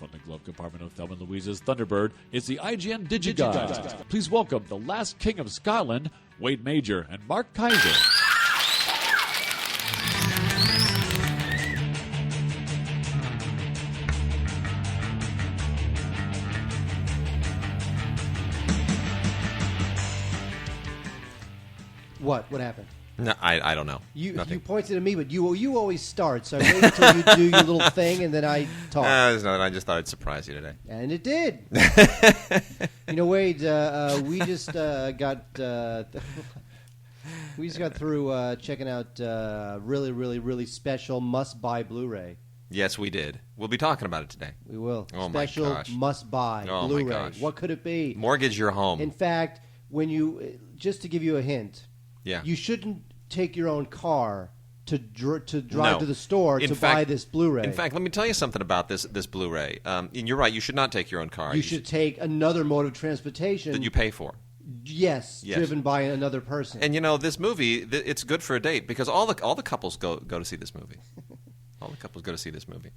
From the glove compartment of Thelma and Louise's Thunderbird, it's the IGN Digigods. Please welcome the last king of Scotland, Wade Major and Mark Kaiser. What happened? No, I don't know. You Nothing. pointed at me, but you always start, so I wait until you do your little thing, and then I talk. There's nothing. I just thought I'd surprise you today. And it did. You know, Wade, we just got through checking out really special must-buy Blu-ray. Yes, we did. We'll be talking about it today. We will. Oh, Special my gosh. must-buy Oh, Blu-ray. my gosh. What could it be? Mortgage your home. In fact, when you just to give you a hint, Yeah. you shouldn't take your own car to drive No. to the store In to fact- buy this Blu-ray. In fact, let me tell you something about this Blu-ray. And you're right. You should not take your own car. you should take another mode of transportation. that you pay for. Yes, Yes. driven by another person. And you know, this movie, it's good for a date because all the couples go to see this movie. All the couples go to see this movie.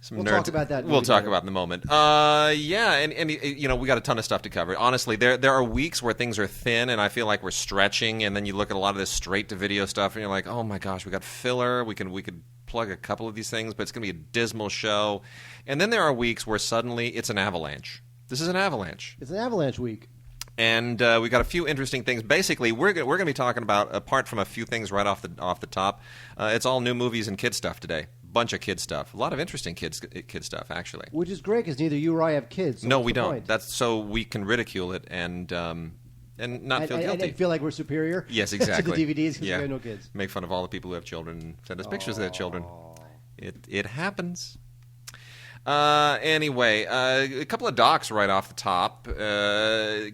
Some We'll nerds- talk about that We'll movie talk later. about it in a moment. Yeah, and you know, we got a ton of stuff to cover. Honestly, there are weeks where things are thin, and I feel like we're stretching. And then you look at a lot of this straight to video stuff, and you're like, oh my gosh, we got filler. We could plug a couple of these things, but it's going to be a dismal show. And then there are weeks where suddenly it's an avalanche. This is an avalanche. It's an avalanche week. And we got a few interesting things. Basically, we're going to be talking about, apart from a few things right off the top, it's all new movies and kid stuff today. Bunch of kid stuff. A lot of interesting kid stuff, actually. Which is great because neither you or I have kids. So No, what's we the don't. point? That's so we can ridicule it and not feel guilty. And feel like we're superior. Yes, exactly. to the DVDs because Yeah. we have no kids. Make fun of all the people who have children and send us pictures of their children. It happens. Anyway, a couple of docs right off the top.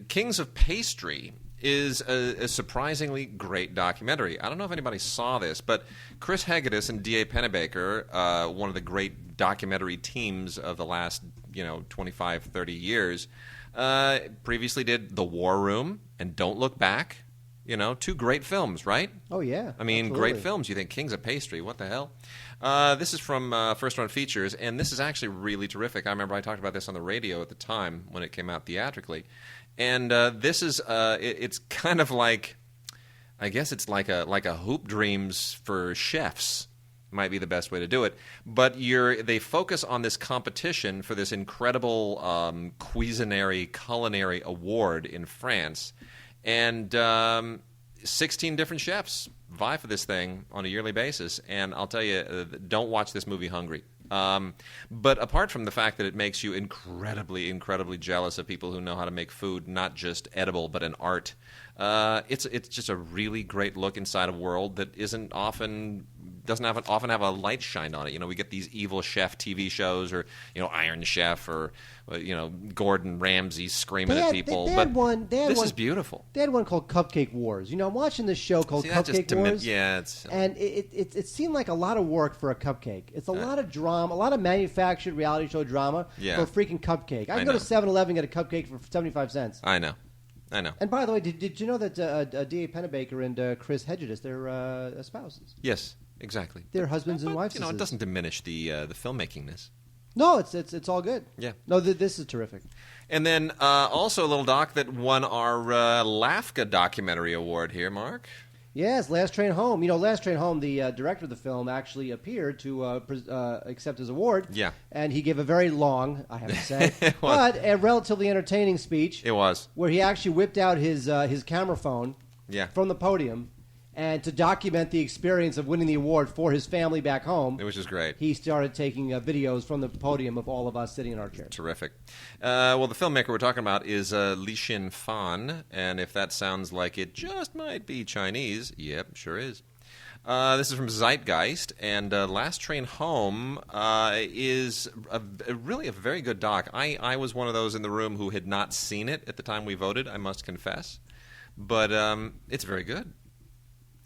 Kings of Pastry is a surprisingly great documentary. I don't know if anybody saw this, but Chris Hegedus and D.A. Pennebaker, one of the great documentary teams of the last 25, 30 years, previously did The War Room and Don't Look Back. Two great films, right? Oh, yeah. I mean, absolutely. great films. You think Kings of Pastry, what the hell? This is from First Run Features, and this is actually really terrific. I remember I talked about this on the radio at the time when it came out theatrically. And this is it's kind of like, I guess it's like a Hoop Dreams for chefs, might be the best way to do it. But they focus on this competition for this incredible culinary award in France. And 16 different chefs vie for this thing on a yearly basis. And I'll tell you, don't watch this movie hungry. But apart from the fact that it makes you incredibly, incredibly jealous of people who know how to make food, not just edible, but an art, it's just a really great look inside a world that doesn't often have a light shined on it. We get these evil chef TV shows, or Iron Chef, or Gordon Ramsay screaming at people. This is beautiful. They had one called Cupcake Wars. I'm watching this show called Cupcake Wars. Yeah, and it seemed like a lot of work for a cupcake. It's a lot of drama, a lot of manufactured reality show drama for a freaking cupcake. I can go to 7-Eleven and get a cupcake for 75 cents. I know. And by the way, did you know that D.A. Pennebaker and Chris Hegedus, they're spouses? Yes, exactly. They're husbands and wives. It doesn't diminish the filmmakingness. No, it's all good. Yeah. No, this is terrific. And then also a little doc that won our LAFCA documentary award here, Mark. Yes, Last Train Home. Last Train Home, the director of the film actually appeared to accept his award. Yeah. And he gave a very long, I have to say, but a relatively entertaining speech. It was. Where he actually whipped out his camera phone from the podium and to document the experience of winning the award for his family back home. Which is great. He started taking videos from the podium of all of us sitting in our chairs. Terrific. Well, the filmmaker we're talking about is Li Xin Fan, and if that sounds like it just might be Chinese, yep, sure is. This is from Zeitgeist, and Last Train Home is really a very good doc. I was one of those in the room who had not seen it at the time we voted, I must confess. But it's very good.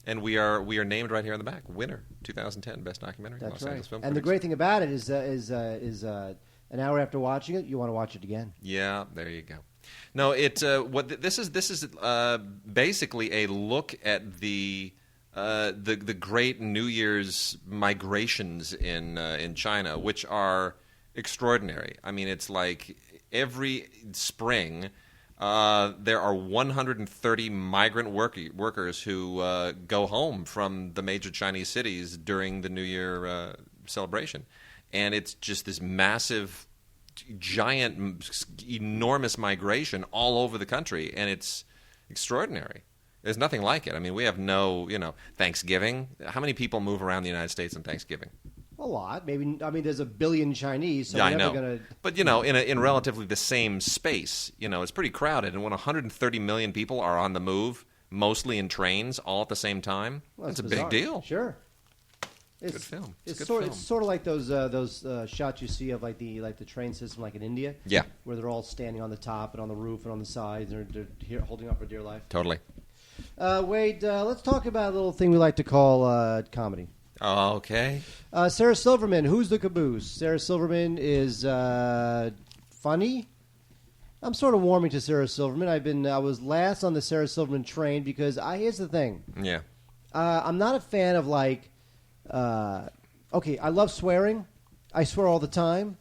And we are named right here on the back. Winner, 2010, Best Documentary. That's Los right. Angeles Film And the Critics. great thing about it is an hour after watching it, you want to watch it again. Yeah, there you go. No, this is basically a look at the great New Year's migrations in China, which are extraordinary. I mean, it's like every spring there are 130 migrant workers who go home from the major Chinese cities during the New Year celebration. And it's just this massive, giant, enormous migration all over the country, and it's extraordinary. There's nothing like it. I mean, we have no, Thanksgiving. How many people move around the United States on Thanksgiving? A lot. Maybe. I mean, there's a billion Chinese, so yeah, we're I know. Gonna... But, in relatively the same space, it's pretty crowded. And when 130 million people are on the move, mostly in trains, all at the same time, that's a bizarre. big deal. Sure. It's good film. It's sort of like those shots you see of like the train system, like in India. Yeah. Where they're all standing on the top and on the roof and on the sides, and they're holding up for dear life. Totally. Wade, let's talk about a little thing we like to call comedy. Oh, okay. Sarah Silverman, who's the caboose? Sarah Silverman is funny. I'm sort of warming to Sarah Silverman. I was last on the Sarah Silverman train because here's the thing. Yeah. I'm not a fan of like. Okay, I love swearing. I swear all the time.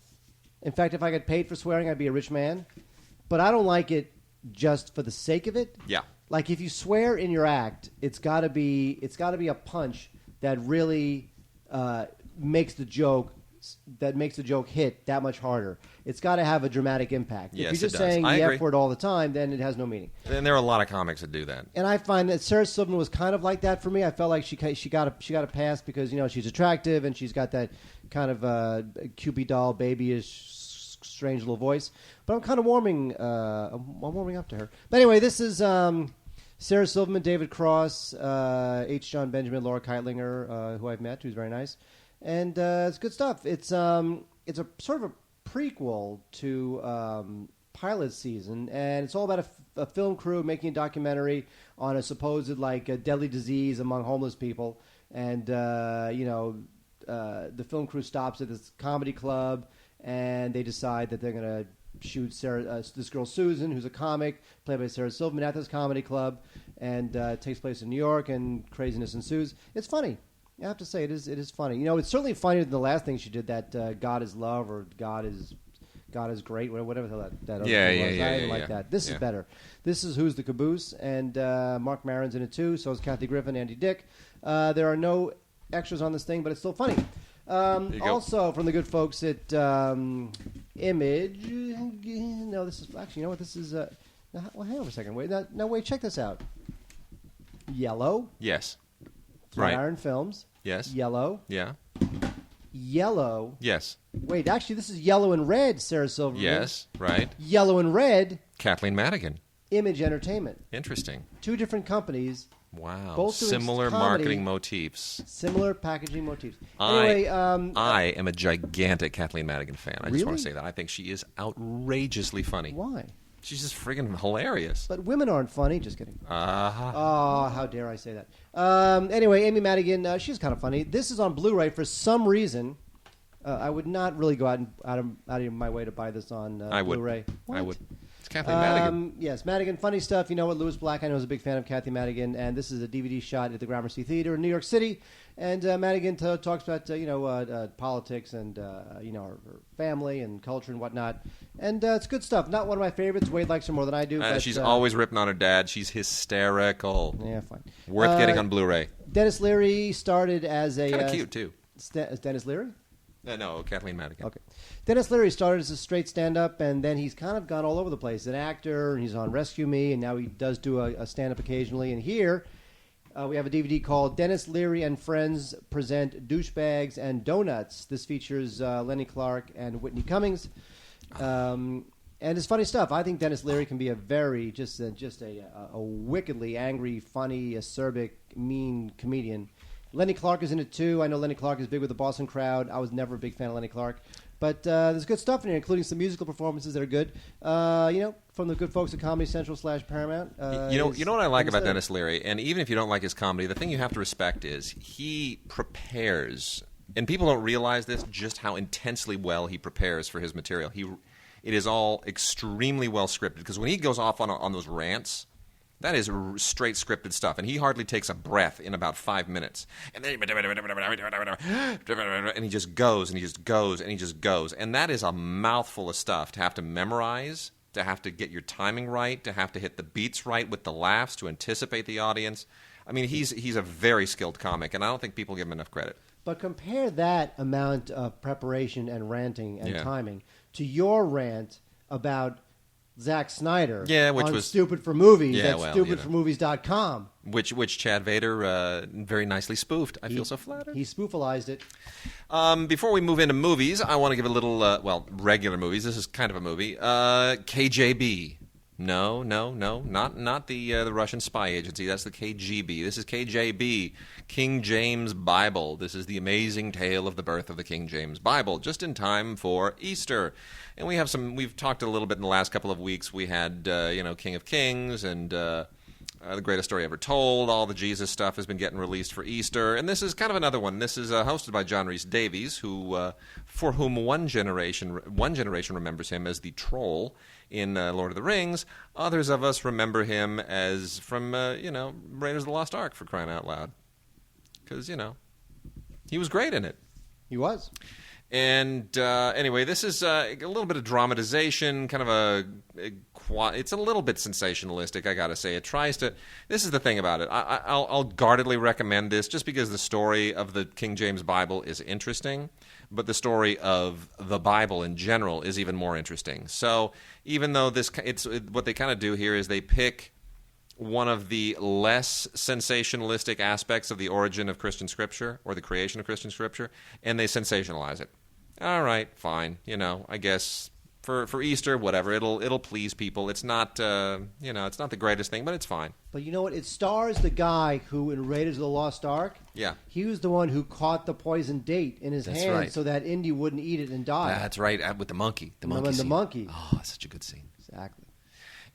In fact, if I got paid for swearing, I'd be a rich man. But I don't like it just for the sake of it. Yeah. Like if you swear in your act, it's got to be a punch that really makes the joke hit that much harder. It's got to have a dramatic impact. Yes, if you're just it does. saying I the agree. F word all the time, then it has no meaning. And there are a lot of comics that do that. And I find that Sarah Silverman was kind of like that for me. I felt like she got a pass because she's attractive and she's got that kind of Cupid doll, babyish, strange little voice. But I'm kind of warming up to her. But anyway, this is Sarah Silverman, David Cross, H. John Benjamin, Laura Keitlinger, who I've met, who's very nice, and it's good stuff. It's a sort of a prequel to pilot season, and it's all about a film crew making a documentary on a supposed a deadly disease among homeless people, and the film crew stops at this comedy club, and they decide that they're going to shoot this girl Susan, who's a comic, played by Sarah Silverman, at this comedy club, and it takes place in New York, and craziness ensues. It's funny. I have to say, it is funny. It's certainly funnier than the last thing she did, that God is Love or God is Great, whatever the hell that other thing was. I didn't like that. This is better. This is Who's the Caboose, and Mark Maron's in it too, so is Kathy Griffin, Andy Dick. There are no extras on this thing, but it's still funny. Also, from the good folks at Image. No, this is actually, this is. Well, hang on a second. Wait, wait. Check this out. Yellow. Yes. Flatiron Films. Yes. Yellow. Yeah. Yellow. Yes. Wait, actually, this is Yellow and Red. Sarah Silverman. Yes. Right. Yellow and Red. Kathleen Madigan. Image Entertainment. Interesting. Two different companies. Wow. Both doing similar comedy, marketing motifs. Similar packaging motifs. Anyway, I am a gigantic Kathleen Madigan fan. I just want Really? to say that. I think she is outrageously funny. Why? She's just friggin' hilarious. But women aren't funny. Just kidding. Uh-huh. Oh, how dare I say that? Anyway, Amy Madigan, she's kind of funny. This is on Blu-ray for some reason. I would not really go out of my way to buy this on Blu-ray. I would. It's Kathleen Madigan. Yes, Madigan, funny stuff. You know what? Louis Black, I know, is a big fan of Kathy Madigan, and this is a DVD shot at the Gramercy Theater in New York City. And Madigan talks about politics and her family and culture and whatnot. And it's good stuff. Not one of my favorites. Wade likes her more than I do. But, she's always ripping on her dad. She's hysterical. Yeah, fine. Worth getting on Blu-ray. Dennis Leary started as a... Kind of cute, too. Is Dennis Leary? No, Kathleen Madigan. Okay. Dennis Leary started as a straight stand-up, and then he's kind of gone all over the place. An actor, and he's on Rescue Me, and now he does do a stand-up occasionally. And here, we have a DVD called Dennis Leary and Friends Present Douchebags and Donuts. This features Lenny Clark and Whitney Cummings. And it's funny stuff. I think Dennis Leary can be a very, just a wickedly angry, funny, acerbic, mean comedian. Lenny Clark is in it, too. I know Lenny Clark is big with the Boston crowd. I was never a big fan of Lenny Clark. But there's good stuff in here, including some musical performances that are good. From the good folks at Comedy Central / Paramount. You know what I like about Dennis Leary? And even if you don't like his comedy, the thing you have to respect is he prepares. And people don't realize this, just how intensely well he prepares for his material. It is all extremely well scripted. Because when he goes off on those rants... That is straight scripted stuff, and he hardly takes a breath in about 5 minutes. And then and he just goes, and he just goes, and he just goes. And that is a mouthful of stuff to have to memorize, to have to get your timing right, to have to hit the beats right with the laughs, to anticipate the audience. I mean, he's a very skilled comic, and I don't think people give him enough credit. But compare that amount of preparation and ranting and timing to your rant about Zack Snyder which on was Stupid for Movies at stupidformovies.com. Which Chad Vader very nicely spoofed. I feel so flattered. He spoofalized it. Before we move into movies, I want to give a little, regular movies. This is kind of a movie. KJB. No, not the Russian spy agency. That's the KGB. This is KJB, King James Bible. This is the amazing tale of the birth of the King James Bible, just in time for Easter. And we've talked a little bit in the last couple of weeks. We had, King of Kings and the greatest story ever told. All the Jesus stuff has been getting released for Easter. And this is kind of another one. This is hosted by John Rhys Davies, for whom one generation remembers him as the troll in Lord of the Rings. Others of us remember him as from, Raiders of the Lost Ark, for crying out loud. Because, he was great in it. He was. And anyway, this is a little bit of dramatization, kind of it's a little bit sensationalistic, I gotta say. It tries to. This is the thing about it. I'll guardedly recommend this just because the story of the King James Bible is interesting, but the story of the Bible in general is even more interesting. So even though what they kind of do here is they pick one of the less sensationalistic aspects of the origin of Christian Scripture or the creation of Christian Scripture, and they sensationalize it. All right, fine. I guess for Easter, whatever. It'll please people. It's not it's not the greatest thing, but it's fine. But you know what? It stars the guy who in Raiders of the Lost Ark. Yeah. He was the one who caught the poison date in his hand so that Indy wouldn't eat it and die. That's right. With the monkey. The monkey. The monkey. Oh, such a good scene. Exactly.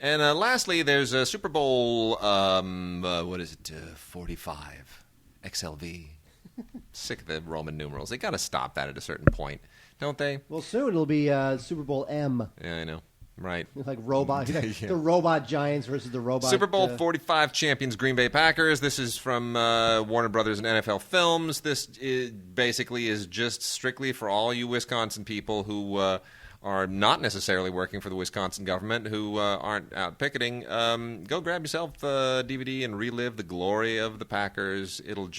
And lastly, there's a Super Bowl, 45, XLV. Sick of the Roman numerals. They got to stop that at a certain point, don't they? Well, soon it'll be Super Bowl M. Yeah, I know. Right. Like robot, the robot giants versus the robot. Super Bowl 45 champions Green Bay Packers. This is from Warner Brothers and NFL Films. This basically is just strictly for all you Wisconsin people who are not necessarily working for the Wisconsin government, who aren't out picketing. Go grab yourself a DVD and relive the glory of the Packers. It'll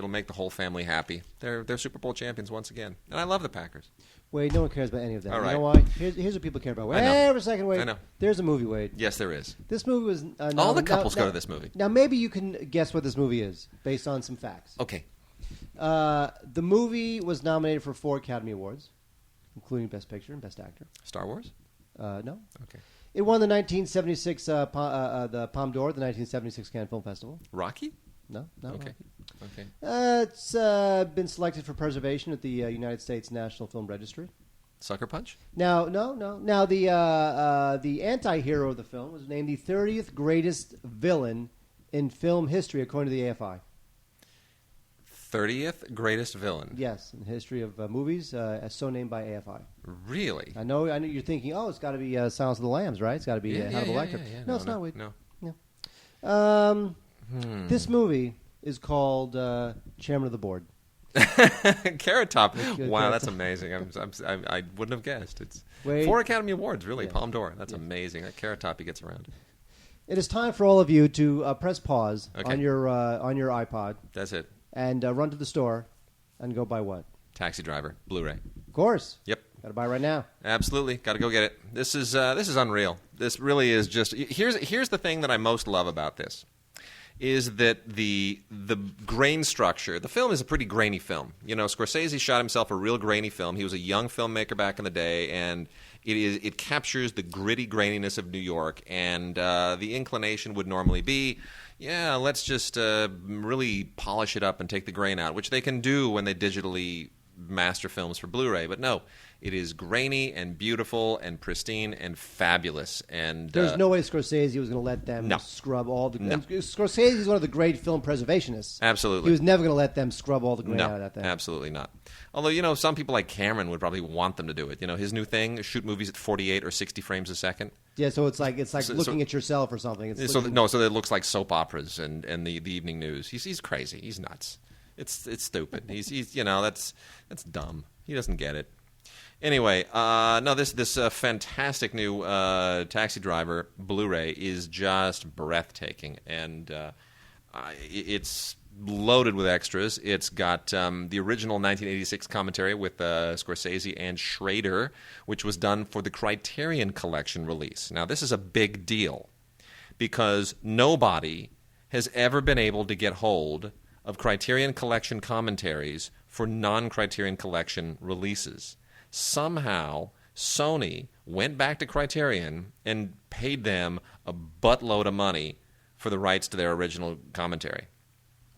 make the whole family happy. They're Super Bowl champions once again, and I love the Packers. Wade, no one cares about any of that. All right. You know why? Here's what people care about. Wait a second, Wade. I know. There's a movie, Wade. Yes, there is. This movie was... all the couples go to this movie. Now, maybe you can guess what this movie is, based on some facts. Okay. The movie was nominated for 4 Academy Awards, including Best Picture and Best Actor. Star Wars? No. Okay. It won the 1976 the Palme d'Or, the 1976 Cannes Film Festival. Rocky? No, not Okay. Rocky. Okay. It's been selected for preservation at the United States National Film Registry. Sucker Punch? Now, no. Now, the anti-hero of the film was named the 30th greatest villain in film history, according to the AFI. 30th greatest villain? Yes, in the history of movies, as so named by AFI. Really? I know you're thinking, it's got to be Silence of the Lambs, right? It's got to be Hannibal Lecter. Yeah. No, it's not. Wait. No. This movie is called Chairman of the Board. Carrot Top. Wow, that's amazing. I wouldn't have guessed. It's 4 Academy Awards, really. Yeah. Palme d'Or. That's amazing. That Carrot Top, he gets around. It is time for all of you to press pause on your iPod. That's it. And run to the store and go buy what? Taxi Driver, Blu-ray. Of course. Yep. Got to buy right now. Absolutely. Got to go get it. This is unreal. This really is just... Here's the thing that I most love about this. Is that the grain structure. The film is a pretty grainy film. Scorsese shot himself a real grainy film. He was a young filmmaker back in the day, and it captures the gritty graininess of New York. And the inclination would normally be, let's just really polish it up and take the grain out, which they can do when they digitally master films for Blu-ray. But no, it is grainy and beautiful and pristine and fabulous. And there's no way Scorsese was going to let them scrub all the... No. Scorsese is one of the great film preservationists. Absolutely. He was never going to let them scrub all the grain out of that thing. Absolutely not. Although, some people like Cameron would probably want them to do it. His new thing, shoot movies at 48 or 60 frames a second. Yeah, so it's like looking at yourself or something. It's So it looks like soap operas and the evening news. He's crazy. He's nuts. It's stupid. He's that's dumb. He doesn't get it. Anyway, no, this fantastic new Taxi Driver Blu-ray is just breathtaking, and it's loaded with extras. It's got the original 1986 commentary with Scorsese and Schrader, which was done for the Criterion Collection release. Now, this is a big deal because nobody has ever been able to get hold of Criterion Collection commentaries for non-Criterion Collection releases. Somehow, Sony went back to Criterion and paid them a buttload of money for the rights to their original commentary.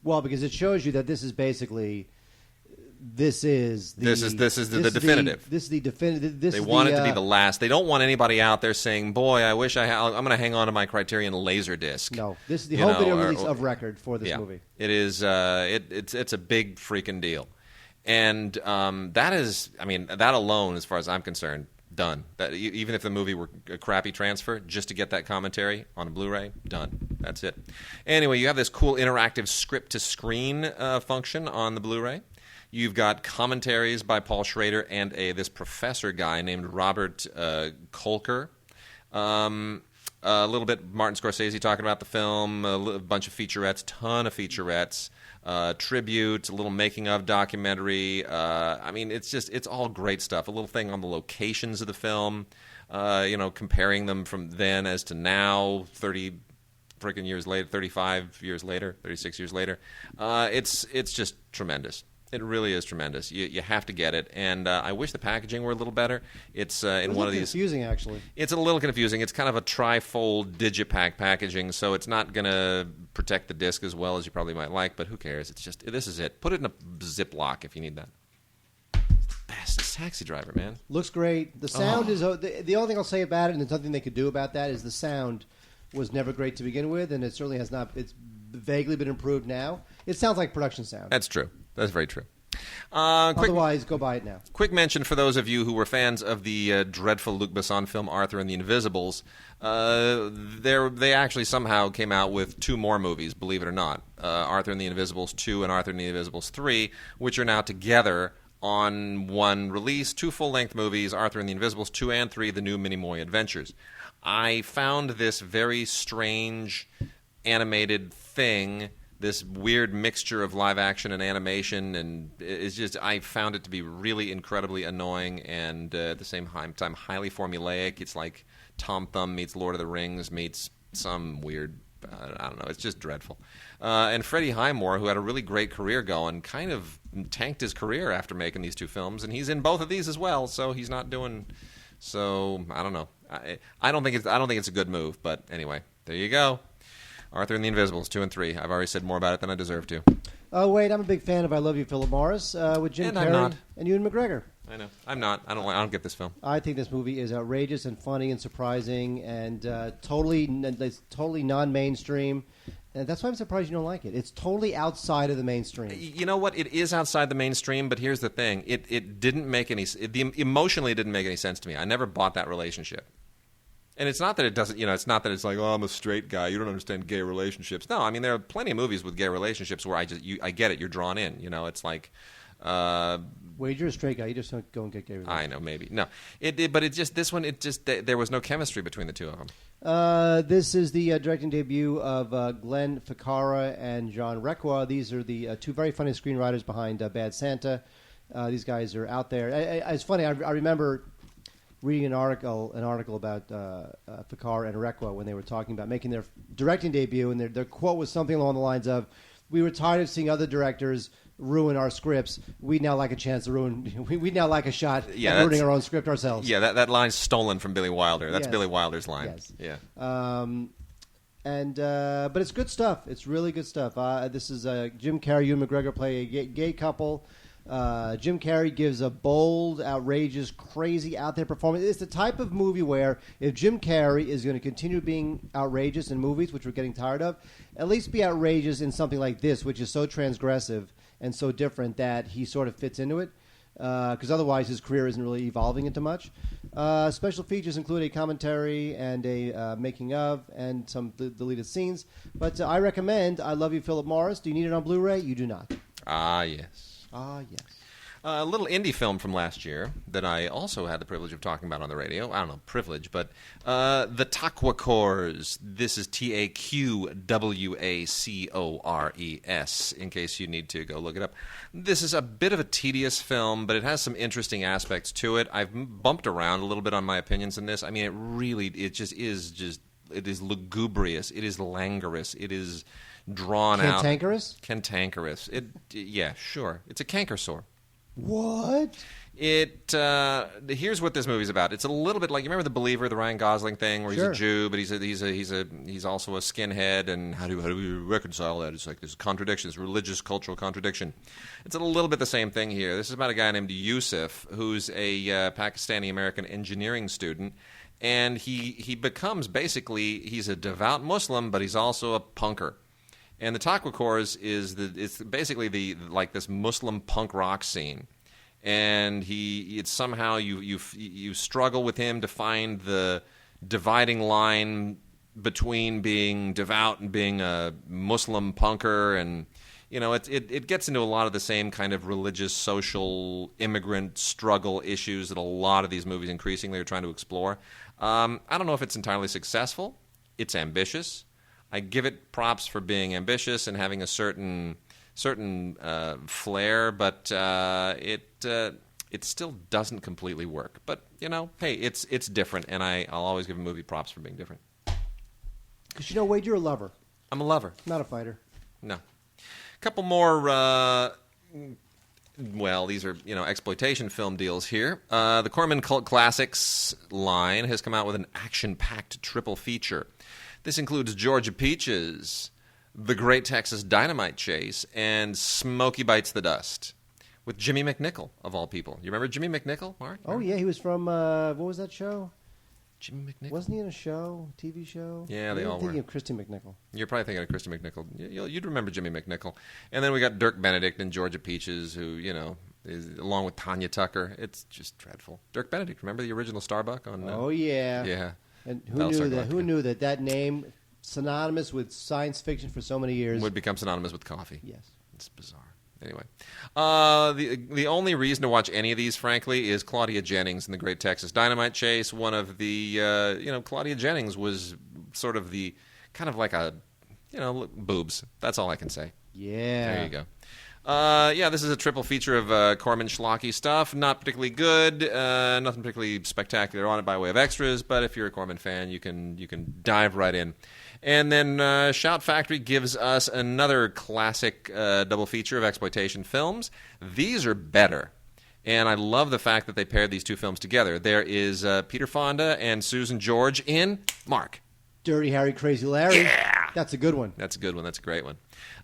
Well, because it shows you that this is basically the definitive. This is the definitive. They want it to be the last. They don't want anybody out there saying, "Boy, I wish I'm going to hang on to my Criterion Laserdisc." No, this is the home video release of record for this movie. It is. It's a big freaking deal. And that is, I mean, that alone, as far as I'm concerned, done. That even if the movie were a crappy transfer, just to get that commentary on a Blu-ray, done. That's it. Anyway, you have this cool interactive script-to-screen function on the Blu-ray. You've got commentaries by Paul Schrader and this professor guy named Robert Kolker. A little bit Martin Scorsese talking about the film, a bunch of featurettes, ton of featurettes. Tribute, a little making of documentary. I mean, it's all great stuff. A little thing on the locations of the film, comparing them from then as to now, 30 freaking years later, 35 years later, 36 years later. It's just tremendous. It really is tremendous. You have to get it, and I wish the packaging were a little better. It's in one of these. Confusing, actually. It's a little confusing. It's kind of a tri-fold digipack packaging, so it's not going to protect the disc as well as you probably might like. But who cares? It's just this is it. Put it in a Ziploc if you need that. It's the best. It's Taxi Driver, man. Looks great. The sound is the only thing I'll say about it, and there's nothing they could do about that, is the sound was never great to begin with, and it certainly has not. It's vaguely been improved now. It sounds like production sound. That's true. That's very true. Otherwise, go buy it now. Quick mention for those of you who were fans of the dreadful Luc Besson film Arthur and the Invisibles. They actually somehow came out with two more movies, believe it or not. Arthur and the Invisibles 2 and Arthur and the Invisibles 3, which are now together on one release. Two full-length movies, Arthur and the Invisibles 2 and 3, The New Minimoy Adventures. I found this very strange animated thing, this weird mixture of live action and animation, and it's just, I found it to be really incredibly annoying and at the same time highly formulaic. It's like Tom Thumb meets Lord of the Rings meets some weird, I don't know, it's just dreadful. And Freddie Highmore, who had a really great career going, kind of tanked his career after making these two films, and he's in both of these as well, so he's not doing, so I don't know. I don't think it's a good move, but anyway, there you go. Arthur and the Invisibles 2 and 3. I've already said more about it than I deserve to. Oh wait, I'm a big fan of I Love You, Philip Morris with Jim Carrey and Ewan McGregor. I know. I'm not. I don't get this film. I think this movie is outrageous and funny and surprising and totally non-mainstream. And that's why I'm surprised you don't like it. It's totally outside of the mainstream. You know what? It is outside the mainstream, but here's the thing. It didn't make any. Emotionally, it didn't make any sense to me. I never bought that relationship. And it's not that it doesn't, it's not that it's like, oh, I'm a straight guy, you don't understand gay relationships. No, I mean, there are plenty of movies with gay relationships where I get it, you're drawn in, it's like... Wait, you're a straight guy, you just don't go and get gay relationships. I know, maybe. No, but it just, this one, there was no chemistry between the two of them. This is the directing debut of Glenn Ficarra and John Requa. These are the two very funny screenwriters behind Bad Santa. These guys are out there. It's funny, I remember... reading an article about Ficarra and Requa when they were talking about making their directing debut, and their quote was something along the lines of, "We were tired of seeing other directors ruin our scripts. We'd now like a chance to ruin. We'd now like a shot at ruining our own script ourselves." Yeah, that line's stolen from Billy Wilder. That's Yes. Billy Wilder's line. Yes. Yeah. But it's good stuff. It's really good stuff. This is Jim Carrey, Ewan McGregor play a gay couple. Jim Carrey gives a bold, outrageous, crazy, out there performance. It's the type of movie where if Jim Carrey is going to continue being outrageous in movies, which we're getting tired of, at least be outrageous in something like this, which is so transgressive and so different that he sort of fits into it. Because otherwise his career isn't really evolving into much. Special features include a commentary and a making of and some deleted scenes. But I recommend I Love You, Philip Morris. Do you need it on Blu-ray? You do not. Ah, yes. Ah, yes. A little indie film from last year that I also had the privilege of talking about on the radio. I don't know, privilege, but The Taqwacores. This is Taqwacores, in case you need to go look it up. This is a bit of a tedious film, but it has some interesting aspects to it. I've bumped around a little bit on my opinions in this. I mean, it is lugubrious. It is languorous. It is drawn out. Cantankerous. Yeah, sure. It's a canker sore. What? Here's what this movie's about. It's a little bit like, you remember The Believer, the Ryan Gosling thing, where he's Sure. a Jew, but he's also a skinhead, and how do we reconcile that? It's like this contradiction, this religious cultural contradiction. It's a little bit the same thing here. This is about a guy named Yusuf, who's a Pakistani American engineering student, and he becomes basically, he's a devout Muslim, but he's also a punker. And the Taqwacores it's basically this Muslim punk rock scene, and it's somehow you struggle with him to find the dividing line between being devout and being a Muslim punker, and it gets into a lot of the same kind of religious, social, immigrant struggle issues that a lot of these movies increasingly are trying to explore. I don't know if it's entirely successful. It's ambitious. I give it props for being ambitious and having a certain flair, but it still doesn't completely work. But hey, it's different, and I'll always give a movie props for being different. Because Wade, you're a lover, I'm a lover, not a fighter. No. A couple more. These are exploitation film deals here. The Corman Cult Classics line has come out with an action-packed triple feature. This includes Georgia Peaches, The Great Texas Dynamite Chase, and Smokey Bites the Dust, with Jimmy McNichol, of all people. You remember Jimmy McNichol, Mark? Oh, yeah, he was from, what was that show? Jimmy McNichol. Wasn't he in a show, TV show? Yeah, they all were. I'm thinking of Christy McNichol. You're probably thinking of Christy McNichol. You'd remember Jimmy McNichol. And then we got Dirk Benedict and Georgia Peaches, who, is along with Tanya Tucker. It's just dreadful. Dirk Benedict, remember the original Starbuck on... Oh, yeah. Yeah. And who knew that name, synonymous with science fiction for so many years, would become synonymous with coffee? Yes. It's bizarre. Anyway, the only reason to watch any of these, frankly, is Claudia Jennings in The Great Texas Dynamite Chase. One of the, Claudia Jennings was sort of the, kind of like a, boobs. That's all I can say. Yeah. There you go. This is a triple feature of Corman schlocky stuff. Not particularly good, nothing particularly spectacular on it by way of extras, but if you're a Corman fan, you can dive right in. And then Shout Factory gives us another classic double feature of exploitation films. These are better, and I love the fact that they paired these two films together. There is Peter Fonda and Susan George in Mark. Dirty Harry, Crazy Larry. Yeah! That's a good one. That's a good one. That's a great one.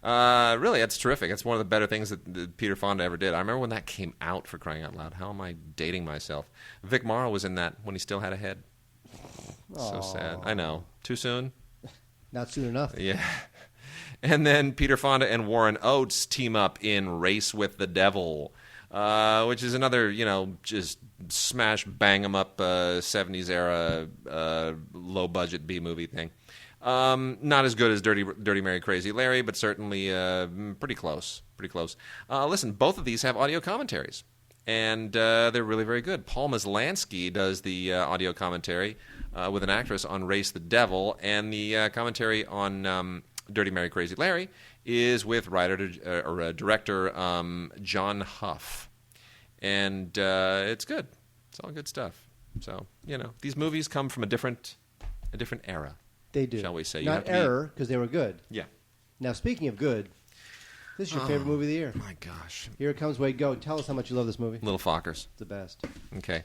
Really, that's terrific. That's one of the better things that Peter Fonda ever did. I remember when that came out, for crying out loud. How am I dating myself? Vic Morrow was in that when he still had a head. So sad. I know. Too soon? Not soon enough. Yeah. And then Peter Fonda and Warren Oates team up in Race with the Devil, which is another, just smash, bang 'em up 70s era low budget B movie thing. Not as good as Dirty Mary Crazy Larry, but certainly pretty close. Listen, both of these have audio commentaries, and they're really very good. Paul Maslansky does the audio commentary with an actress on Race the Devil, and the commentary on Dirty Mary Crazy Larry is with director John Huff, and it's good. It's all good stuff. So these movies come from a different era. They do. Shall we say? Not error, because they were good. Yeah. Now, speaking of good, this is your favorite movie of the year. My gosh. Here it comes, Wade. Go. Tell us how much you love this movie. Little Fockers. It's the best. Okay.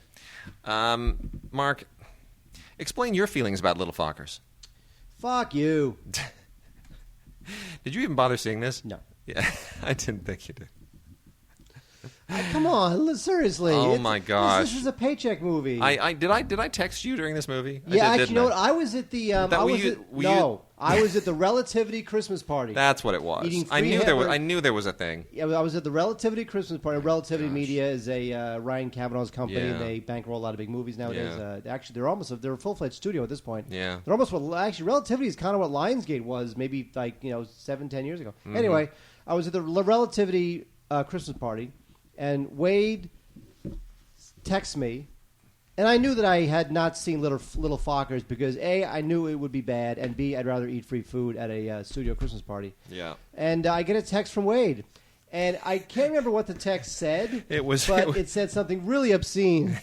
Mark, explain your feelings about Little Fockers. Fuck you. Did you even bother seeing this? No. Yeah, I didn't think you did. Come on, seriously. Oh my gosh. This is a paycheck movie. Did I text you during this movie? Yeah, I did, actually, you know what? I was at the. I was at the Relativity Christmas party. That's what it was. Eating I free knew there was a thing. Yeah, I was at the Relativity Christmas party. Relativity Media is a Ryan Kavanaugh's company, and they bankroll a lot of big movies nowadays. Yeah. Actually, they're a full-fledged studio at this point. Yeah. They're almost Relativity is kind of what Lionsgate was maybe 7-10 years ago. Mm-hmm. Anyway, I was at the Relativity Christmas party, and Wade texts me. And I knew that I had not seen Little Fockers because A, I knew it would be bad, and B, I'd rather eat free food at a studio Christmas party. Yeah. And I get a text from Wade, and I can't remember what the text said. It said something really obscene.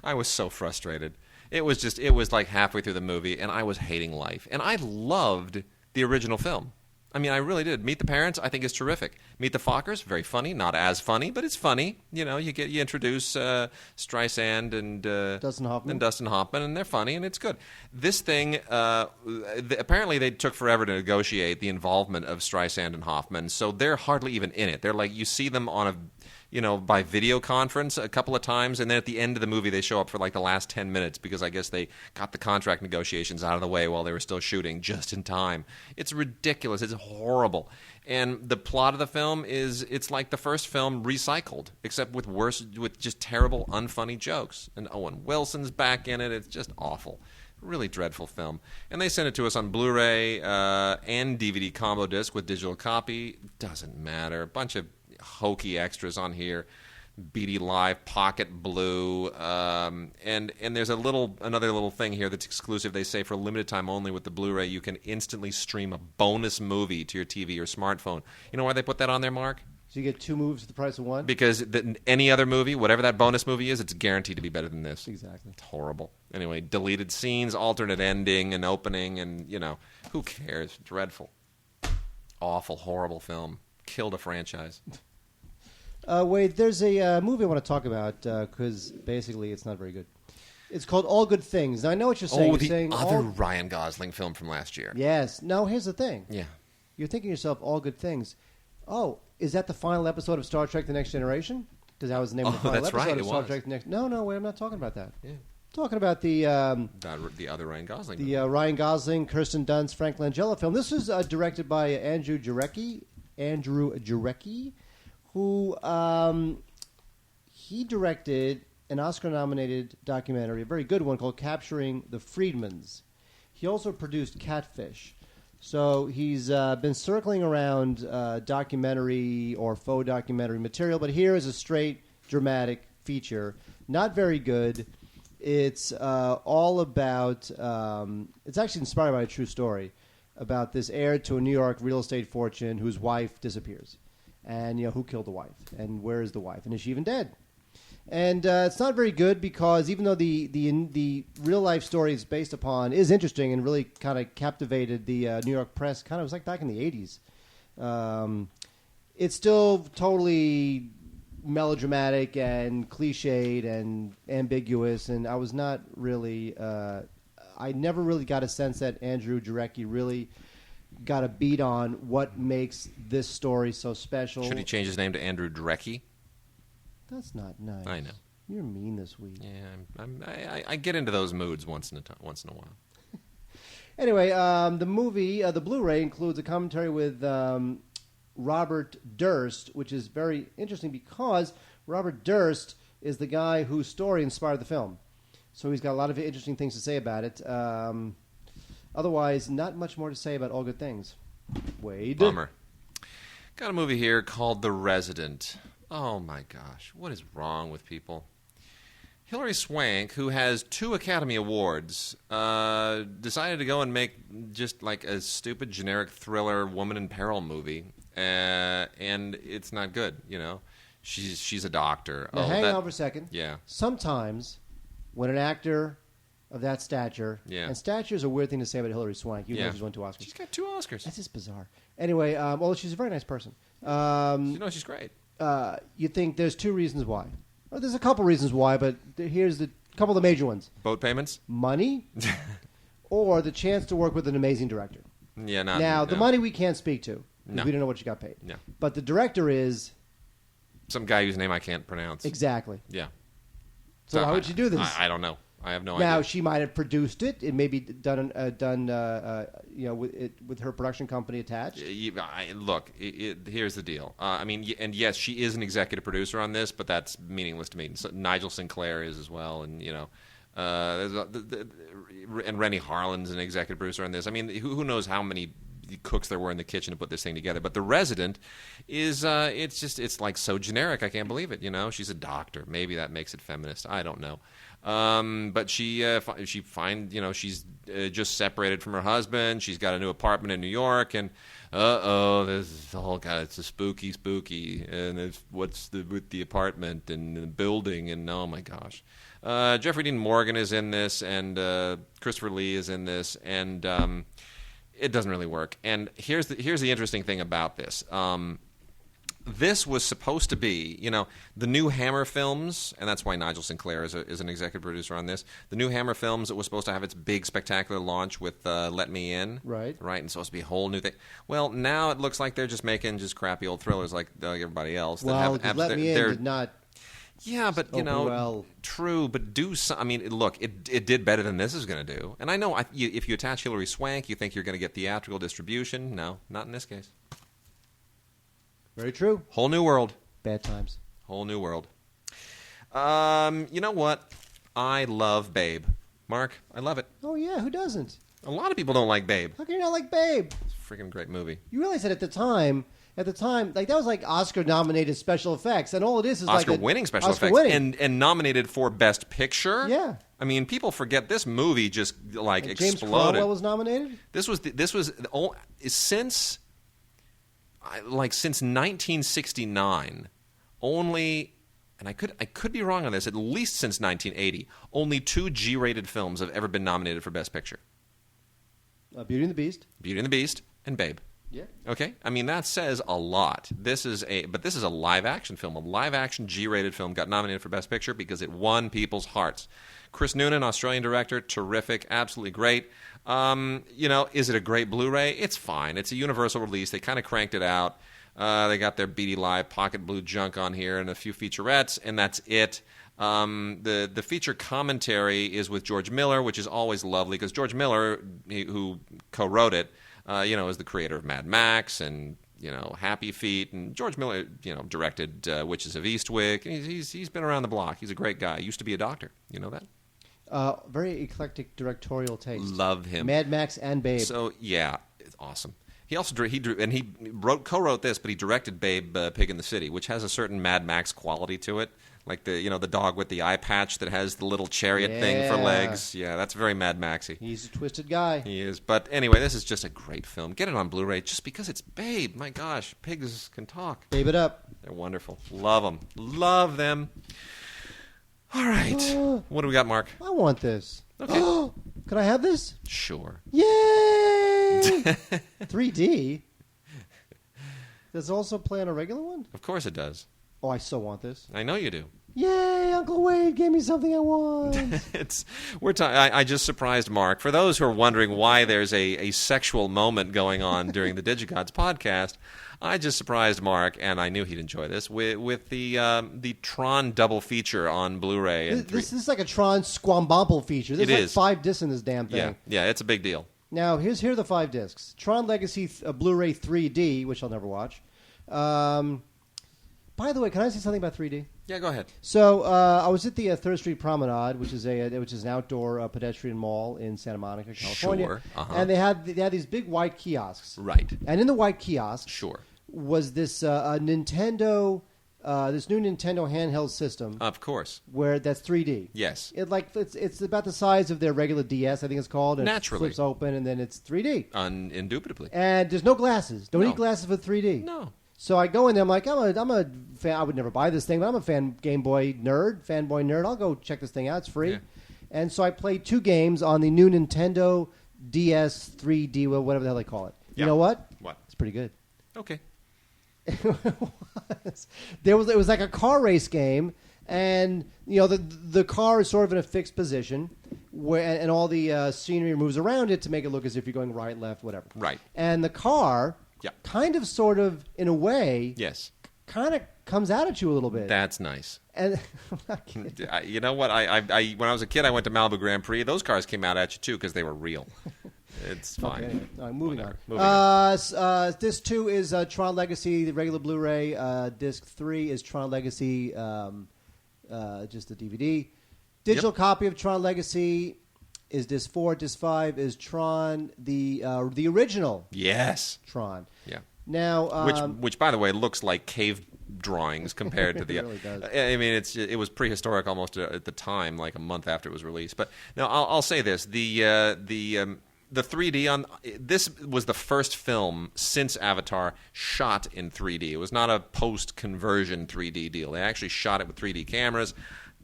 I was so frustrated. It was like halfway through the movie, and I was hating life. And I loved the original film. I mean, I really did. Meet the Parents, I think, is terrific. Meet the Fockers, very funny. Not as funny, but it's funny. You introduce Streisand and Dustin Hoffman, and they're funny, and it's good. This thing, apparently they took forever to negotiate the involvement of Streisand and Hoffman, so they're hardly even in it. They're like, you see them on by video conference a couple of times, and then at the end of the movie they show up for like the last 10 minutes because I guess they got the contract negotiations out of the way while they were still shooting just in time. It's ridiculous. It's horrible. And the plot of the film it's like the first film recycled, except with just terrible, unfunny jokes. And Owen Wilson's back in it. It's just awful. Really dreadful film. And they sent it to us on Blu-ray and DVD combo disc with digital copy. Doesn't matter. A bunch of hokey extras on here. BD Live, Pocket Blue, and there's another little thing here that's exclusive. They say for a limited time only with the Blu-ray, you can instantly stream a bonus movie to your TV or smartphone. You know why they put that on there, Mark? So you get two movies for the price of one? Because any other movie, whatever that bonus movie is, it's guaranteed to be better than this. Exactly. It's horrible. Anyway, deleted scenes, alternate ending and opening, and, who cares? Dreadful. Awful, horrible film. Killed a franchise. Wade, there's a movie I want to talk about because basically it's not very good. It's called All Good Things. Now, I know what you're saying. Oh, you're the other Ryan Gosling film from last year. Yes. No, here's the thing. Yeah. You're thinking to yourself, All Good Things. Oh, is that the final episode of Star Trek The Next Generation? Because that was the name of the final that's episode right, of Star Trek The Next... No, wait, I'm not talking about that. Yeah. I'm talking about the other Ryan Gosling. The Ryan Gosling, Kirsten Dunst, Frank Langella film. This was directed by Andrew Jarecki, who he directed an Oscar-nominated documentary, a very good one, called Capturing the Freedmans. He also produced Catfish. So he's been circling around documentary or faux documentary material, but here is a straight dramatic feature. Not very good. It's all about... it's actually inspired by a true story about this heir to a New York real estate fortune whose wife disappears. And, who killed the wife? And where is the wife? And is she even dead? And it's not very good because even though the real-life story it's based upon is interesting and really kind of captivated the New York press, kind of, it was like back in the 80s, it's still totally melodramatic and cliched and ambiguous, and I was not really... I never really got a sense that Andrew Jarecki really got a beat on what makes this story so special. Should he change his name to Andrew Drecki? That's not nice. I know. You're mean this week. Yeah, I get into those moods once in a while. Anyway, the movie, the Blu-ray, includes a commentary with Robert Durst, which is very interesting because Robert Durst is the guy whose story inspired the film. So he's got a lot of interesting things to say about it. Otherwise, not much more to say about All Good Things. Wade. Bummer. Got a movie here called The Resident. Oh, my gosh. What is wrong with people? Hilary Swank, who has 2 Academy Awards, decided to go and make just like a stupid generic thriller woman in peril movie. And it's not good, She's a doctor. Now, hang on for a second. Yeah. Sometimes when an actor of that stature, and stature is a weird thing to say about Hilary Swank. You know she's won 2 Oscars. She's got 2 Oscars. That's just bizarre. Anyway, she's a very nice person. She's great. You think there's 2 reasons why. Well, there's a couple reasons why, but here's the couple of the major ones. Boat payments? Money, or the chance to work with an amazing director. Yeah, the money we can't speak to. No. We don't know what she got paid. No. But the director is... some guy whose name I can't pronounce. Exactly. Yeah. So why would you do this? I don't know. I have no Now idea. she might have produced it. It may be done with her production company attached. Look, here's the deal. I mean, and yes, she is an executive producer on this, but that's meaningless to me. So Nigel Sinclair is as well, and and Rennie Harlan's an executive producer on this. I mean, who knows how many cooks there were in the kitchen to put this thing together? But The Resident is it's like so generic. I can't believe it. She's a doctor. Maybe that makes it feminist. I don't know. But she she's just separated from her husband. She's got a new apartment in New York, and this is it's a spooky, and it's what's with the apartment and the building, and oh my gosh. Jeffrey Dean Morgan is in this, and Christopher Lee is in this, and it doesn't really work. And here's the interesting thing about this. This was supposed to be, the new Hammer films, and that's why Nigel Sinclair is an executive producer on this. The new Hammer films, it was supposed to have its big, spectacular launch with Let Me In. Right. Right, and supposed to be a whole new thing. Well, now it looks like they're just making just crappy old thrillers like everybody else. Well, Let Me In did not... Yeah, but, well. True, but do some... I mean, look, it did better than this is going to do. And I know if you attach Hilary Swank, you think you're going to get theatrical distribution. No, not in this case. Very true. Whole new world. Bad times. Whole new world. You know what? I love Babe. Mark, I love it. Oh, yeah, who doesn't? A lot of people don't like Babe. How can you not like Babe? It's a freaking great movie. You realize that at the time, like that was like Oscar-nominated special effects, and all it is Oscar-winning special effects, and nominated for Best Picture. Yeah. I mean, people forget this movie just like and exploded. James Cromwell was nominated. This was since 1969, only, and I could be wrong on this, at least since 1980, only 2 G-rated films have ever been nominated for Best Picture. Beauty and the Beast. Beauty and the Beast and Babe. Yeah. Okay? I mean, that says a lot. This is a live-action film. A live-action G-rated film got nominated for Best Picture because it won people's hearts. Chris Noonan, Australian director, terrific, absolutely great. Is it a great Blu-ray? It's fine. It's a universal release. They kind of cranked it out. They got their Beady Live pocket blue junk on here and a few featurettes, and that's it. The feature commentary is with George Miller, which is always lovely because George Miller, who co-wrote it, is the creator of Mad Max and Happy Feet, and George Miller, directed Witches of Eastwick. And he's been around the block. He's a great guy. He used to be a doctor. You know that? Very eclectic directorial taste. Love him. Mad Max and Babe. So yeah, it's awesome. He also co-wrote this, but he directed Babe, Pig in the City, which has a certain Mad Max quality to it. Like the dog with the eye patch that has the little chariot thing for legs. Yeah, that's very Mad Maxy. He's a twisted guy. He is. But anyway, this is just a great film. Get it on Blu-ray just because it's Babe. My gosh, pigs can talk. Babe it up. They're wonderful. Love them. Love them. All right. What do we got, Mark? I want this. Okay. Could I have this? Sure. Yay! 3D? Does it also play on a regular one? Of course it does. Oh, I so want this. I know you do. Yay! Uncle Wade gave me something I want. I just surprised Mark. For those who are wondering why there's a sexual moment going on during the Digigods podcast, I just surprised Mark, and I knew he'd enjoy this with the Tron double feature on Blu-ray. This is like a Tron Squambomple feature. There's like 5 discs in this damn thing. Yeah, it's a big deal. Now, here are the 5 discs. Tron Legacy Blu-ray 3D, which I'll never watch. By the way, can I say something about 3D? Yeah, go ahead. So I was at the 3rd Street Promenade, which is an outdoor pedestrian mall in Santa Monica, California. Sure. Uh-huh. And they had these big white kiosks. Right. And in the white kiosks, sure, was this Nintendo, this new Nintendo handheld system. Of course. Where that's 3D. Yes. It's about the size of their regular DS, I think it's called. And naturally. It flips open, and then it's 3D. Indubitably. And there's no glasses. Don't need glasses for 3D. No. So I go in there. I'm like, I'm a fan. I would never buy this thing, but I'm a Game Boy fanboy nerd. I'll go check this thing out. It's free. Yeah. And so I played 2 games on the new Nintendo DS 3D, whatever the hell they call it. You know what? What? It's pretty good. Okay. It was like a car race game, and the car is sort of in a fixed position, and all the scenery moves around it to make it look as if you're going right, left, whatever. Right. And the car. Yeah. Kind of, sort of, in a way, yes, kind of comes out at you a little bit. That's nice. And I'm not kidding. You know what? I when I was a kid, I went to Malibu Grand Prix. Those cars came out at you too because they were real. It's fine. Okay, anyway. All right, moving on. Moving on. Disc 2 is Tron Legacy, the regular Blu-ray. Disc 3 is Tron Legacy, just the DVD. Digital copy of Tron Legacy is Disc 4. Disc 5 is Tron, the original. Yes. Tron. Yeah. Now, which by the way looks like cave drawings compared to the. It really does. I mean, it was prehistoric almost at the time, like a month after it was released. But no, I'll say this: the 3D on this was the first film since Avatar shot in 3D. It was not a post-conversion 3D deal. They actually shot it with 3D cameras.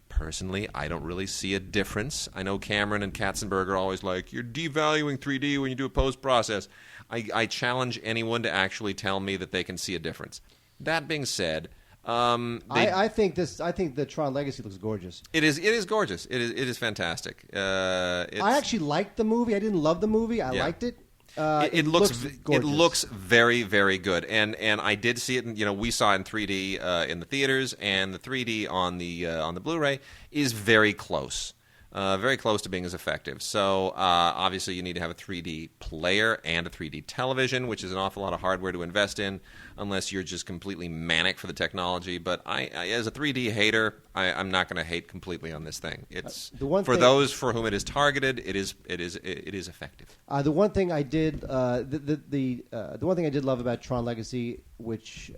Personally, I don't really see a difference. I know Cameron and Katzenberg are always like, you're devaluing 3D when you do a post-process. I challenge anyone to actually tell me that they can see a difference. That being said, I think the Tron Legacy looks gorgeous. It is gorgeous. It is fantastic. I actually liked the movie. I didn't love the movie. I liked it. It looks very, very good, and I did see it. We saw it in 3D in the theaters, and the 3D on the Blu-ray is very close to being as effective. So obviously, you need to have a 3D player and a 3D television, which is an awful lot of hardware to invest in, unless you're just completely manic for the technology. But I as a 3D hater, I'm not going to hate completely on this thing. It's those for whom it is targeted. It is effective. The one thing I did, the one thing I did love about Tron Legacy, which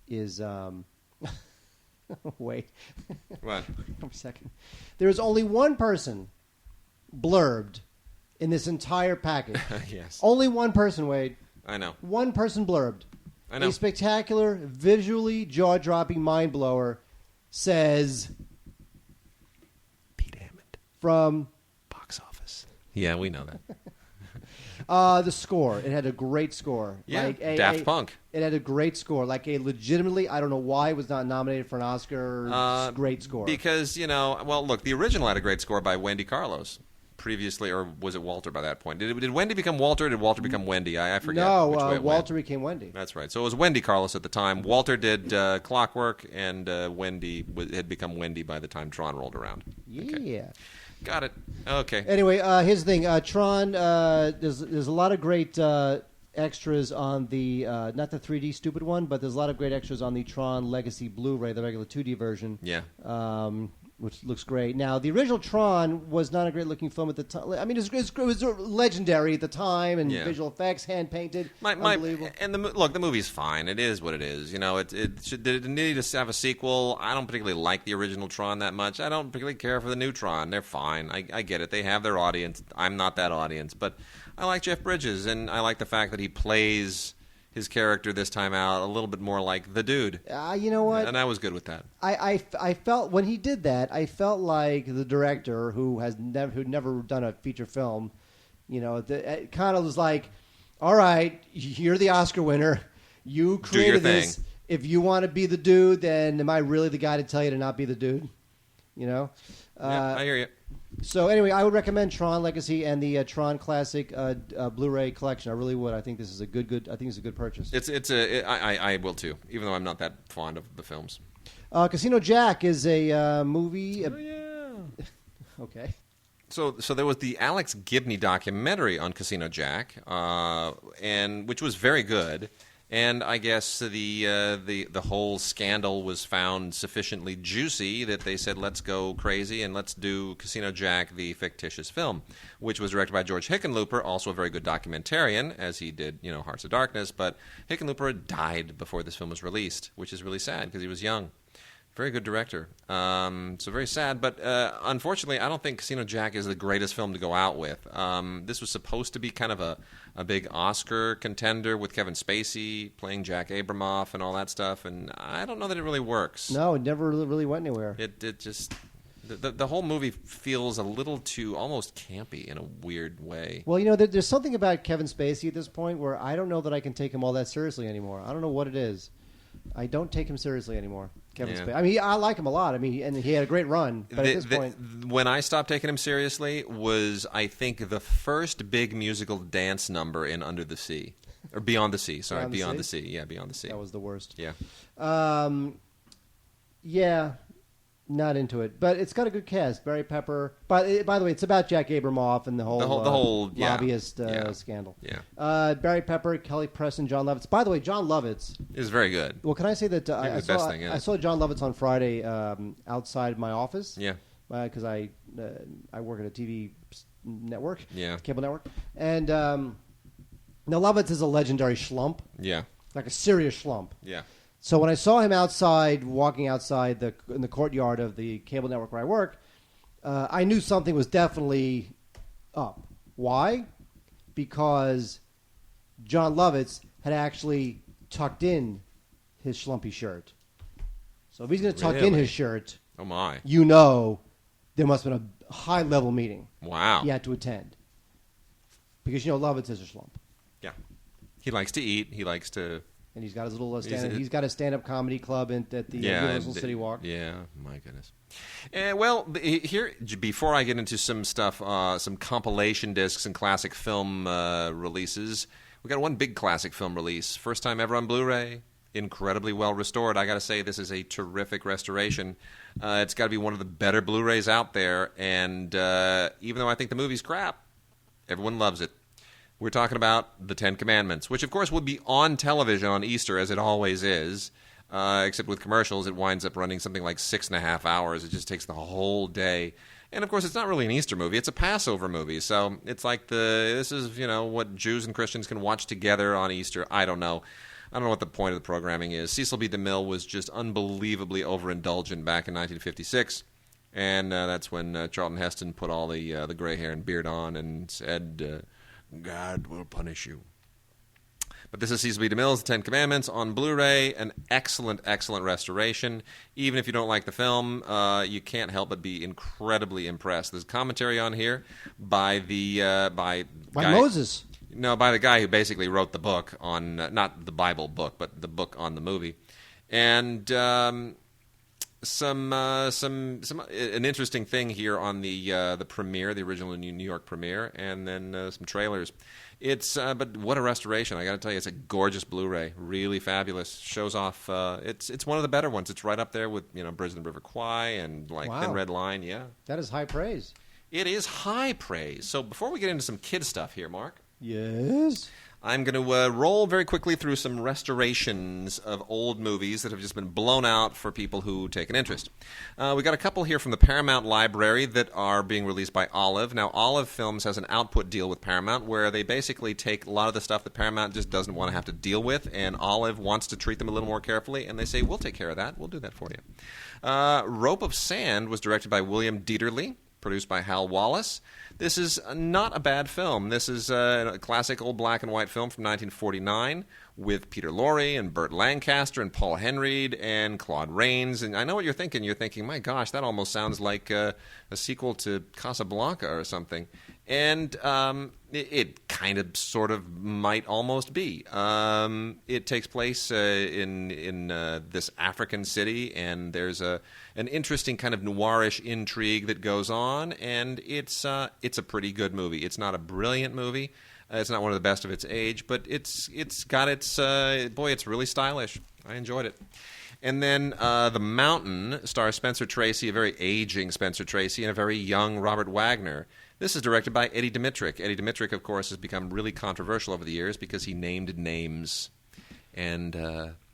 is. Wait. What? Wait a second. There is only one person blurbed in this entire package. Yes. Only one person, Wade. I know. One person blurbed. I know. A spectacular, visually jaw-dropping mind blower says... Pete Hammond. From... Box office. Yeah, we know that. The score. It had a great score. Yeah, Daft Punk. It had a great score. Like a legitimately, I don't know why it was not nominated for an Oscar. Great score. Because, look, the original had a great score by Wendy Carlos previously, or was it Walter by that point? Did Wendy become Walter or did Walter become Wendy? I forget. No, which way it Walter went. became Wendy. That's right. So it was Wendy Carlos at the time. Walter did Clockwork, and Wendy had become Wendy by the time Tron rolled around. Yeah. Okay. Got it. Okay. Anyway, here's the thing. Tron, there's a lot of great extras on the, not the 3D stupid one, but there's a lot of great extras on the Tron Legacy Blu-ray, the regular 2D version. Yeah. Which looks great. Now, the original Tron was not a great-looking film at the time. I mean, it was legendary at the time, and visual effects, hand-painted, unbelievable. And the movie's fine. It is what it is. Did it need to have a sequel? I don't particularly like the original Tron that much. I don't particularly care for the new Tron. They're fine. I get it. They have their audience. I'm not that audience. But I like Jeff Bridges, and I like the fact that he plays his character this time out a little bit more like the dude. You know what? And I was good with that. I felt when he did that, I felt like the director who'd never done a feature film, it kind of was like, all right, you're the Oscar winner. You created this. If you want to be the dude, then am I really the guy to tell you to not be the dude? Yeah, I hear you. So anyway, I would recommend Tron Legacy and the Tron Classic Blu-ray collection. I really would. I think this is a good. I think it's a good purchase. I will too, even though I'm not that fond of the films. Casino Jack is a movie. Oh yeah. Okay. So there was the Alex Gibney documentary on Casino Jack, and which was very good. And I guess the whole scandal was found sufficiently juicy that they said, let's go crazy and let's do Casino Jack, the fictitious film, which was directed by George Hickenlooper, also a very good documentarian, as he did, Hearts of Darkness. But Hickenlooper died before this film was released, which is really sad because he was young. Very good director. So very sad. But unfortunately, I don't think Casino Jack is the greatest film to go out with. This was supposed to be kind of a big Oscar contender with Kevin Spacey playing Jack Abramoff and all that stuff. And I don't know that it really works. No, it never really went anywhere. It just... The whole movie feels a little too almost campy in a weird way. Well, there's something about Kevin Spacey at this point where I don't know that I can take him all that seriously anymore. I don't know what it is. I don't take him seriously anymore. Kevin Spacey. I mean, I like him a lot. I mean, and he had a great run. But at this point, when I stopped taking him seriously was, I think, the first big musical dance number in Under the Sea. Or Beyond the Sea. Sorry, Beyond the Sea. Yeah, Beyond the Sea. That was the worst. Yeah. Yeah, not into it. But it's got a good cast. Barry Pepper. By the way, it's about Jack Abramoff and the whole lobbyist scandal. Yeah. Barry Pepper, Kelly Preston, John Lovitz. By the way, John Lovitz is very good. Well, can I say that I saw John Lovitz on Friday outside my office. Yeah. Because I work at a TV network, cable network, and now Lovitz is a legendary schlump, like a serious schlump. Yeah. So when I saw him walking outside in the courtyard of the cable network where I work, I knew something was definitely up. Why? Because John Lovitz had actually tucked in his schlumpy shirt. So if he's going to tuck in his shirt, oh my, there must have been a high-level meeting. Wow. He had to attend. Because, Lovitz is a schlump. Yeah. He likes to eat. He likes to... And he's got his little he's got a stand-up comedy club at the Universal City Walk. Yeah, my goodness. Well, here, before I get into some stuff, some compilation discs and classic film releases, we got one big classic film release. First time ever on Blu-ray. Incredibly well restored. I got to say, this is a terrific restoration. It's got to be one of the better Blu-rays out there. And even though I think the movie's crap, everyone loves it. We're talking about The Ten Commandments, which, of course, would be on television on Easter, as it always is. Except with commercials, it winds up running something like 6.5 hours. It just takes the whole day. And, of course, it's not really an Easter movie. It's a Passover movie. So it's like this is, what Jews and Christians can watch together on Easter. I don't know. I don't know what the point of the programming is. Cecil B. DeMille was just unbelievably overindulgent back in 1956. And that's when Charlton Heston put all the gray hair and beard on and said... God will punish you. But this is Cecil B. DeMille's The Ten Commandments on Blu-ray. An excellent, excellent restoration. Even if you don't like the film, you can't help but be incredibly impressed. There's commentary on here by Moses. No, by the guy who basically wrote the book on, not the Bible book, but the book on the movie. And an interesting thing here on the premiere, the original New York premiere, and then some trailers. But what a restoration! I got to tell you, it's a gorgeous Blu-ray, really fabulous. Shows off. It's one of the better ones. It's right up there with Bridge on the River Kwai and Thin Red Line. Yeah, that is high praise. It is high praise. So before we get into some kid stuff here, Mark. Yes. I'm going to roll very quickly through some restorations of old movies that have just been blown out for people who take an interest. We got a couple here from the Paramount Library that are being released by Olive. Now, Olive Films has an output deal with Paramount where they basically take a lot of the stuff that Paramount just doesn't want to have to deal with, and Olive wants to treat them a little more carefully, and they say, we'll take care of that. We'll do that for you. Rope of Sand was directed by William Dieterle, produced by Hal Wallace. This is not a bad film. This is a classic old black and white film from 1949 with Peter Lorre and Burt Lancaster and Paul Henreid and Claude Rains. And I know what you're thinking. You're thinking, my gosh, that almost sounds like a sequel to Casablanca or something. And it kind of sort of might almost be. It takes place in this African city, and there's an interesting kind of noirish intrigue that goes on, and it's a pretty good movie. It's not a brilliant movie. It's not one of the best of its age, but it's got its it's really stylish. I enjoyed it. And then The Mountain stars Spencer Tracy, a very aging Spencer Tracy, and a very young Robert Wagner. This is directed by Eddie Dmytryk. Eddie Dmytryk, of course, has become really controversial over the years because he named names. And,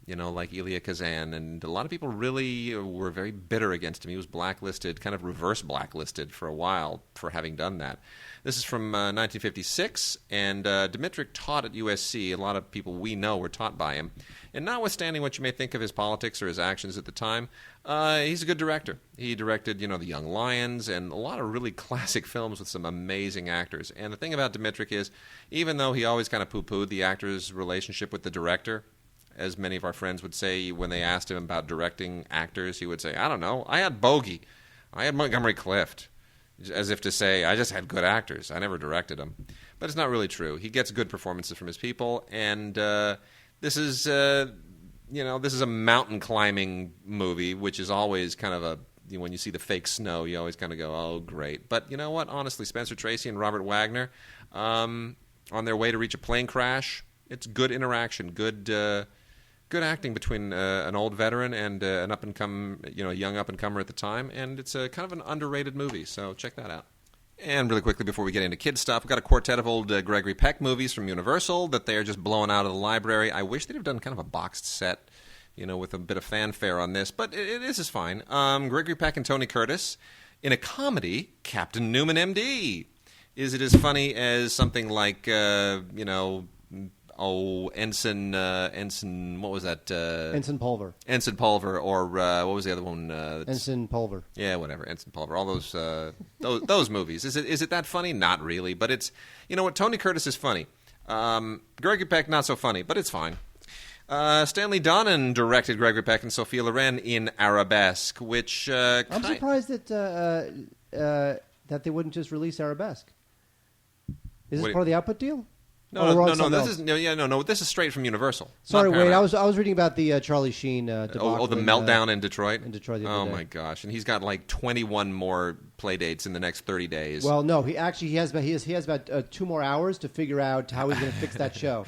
like Elia Kazan. And a lot of people really were very bitter against him. He was blacklisted, kind of reverse blacklisted for a while for having done that. This is from 1956, and Dmytryk taught at USC. A lot of people we know were taught by him. And notwithstanding what you may think of his politics or his actions at the time, he's a good director. He directed, The Young Lions and a lot of really classic films with some amazing actors. And the thing about Dmytryk is, even though he always kind of poo-pooed the actor's relationship with the director, as many of our friends would say when they asked him about directing actors, he would say, I don't know, I had Bogey, I had Montgomery Clift. As if to say, I just had good actors. I never directed them. But it's not really true. He gets good performances from his people, and this is a mountain climbing movie, which is always kind of when you see the fake snow, you always kind of go, oh, great. But you know what? Honestly, Spencer Tracy and Robert Wagner, on their way to reach a plane crash It's good interaction, good acting between an old veteran and an young up and comer at the time, and it's a kind of an underrated movie. So check that out. And really quickly before we get into kid stuff, we've got a quartet of old Gregory Peck movies from Universal that they're just blowing out of the library. I wish they'd have done kind of a boxed set, with a bit of fanfare on this, but it is fine. Gregory Peck and Tony Curtis in a comedy, Captain Newman, M.D. Is it as funny as something like, Ensign, what was that? Ensign Pulver. Ensign Pulver, or what was the other one? Ensign Pulver. Yeah, whatever. Ensign Pulver. All those movies. Is it that funny? Not really, but it's, Tony Curtis is funny. Gregory Peck, not so funny, but it's fine. Stanley Donen directed Gregory Peck and Sophia Loren in Arabesque, which I'm surprised that they wouldn't just release Arabesque. Is this part of the output deal? No. This is straight from Universal. Sorry, wait. I was reading about the Charlie Sheen debacle. The meltdown in Detroit. In Detroit the other day. My gosh! And he's got like 21 more play dates in the next 30 days. Well, no, he has about 2 more hours to figure out how he's going to fix that show.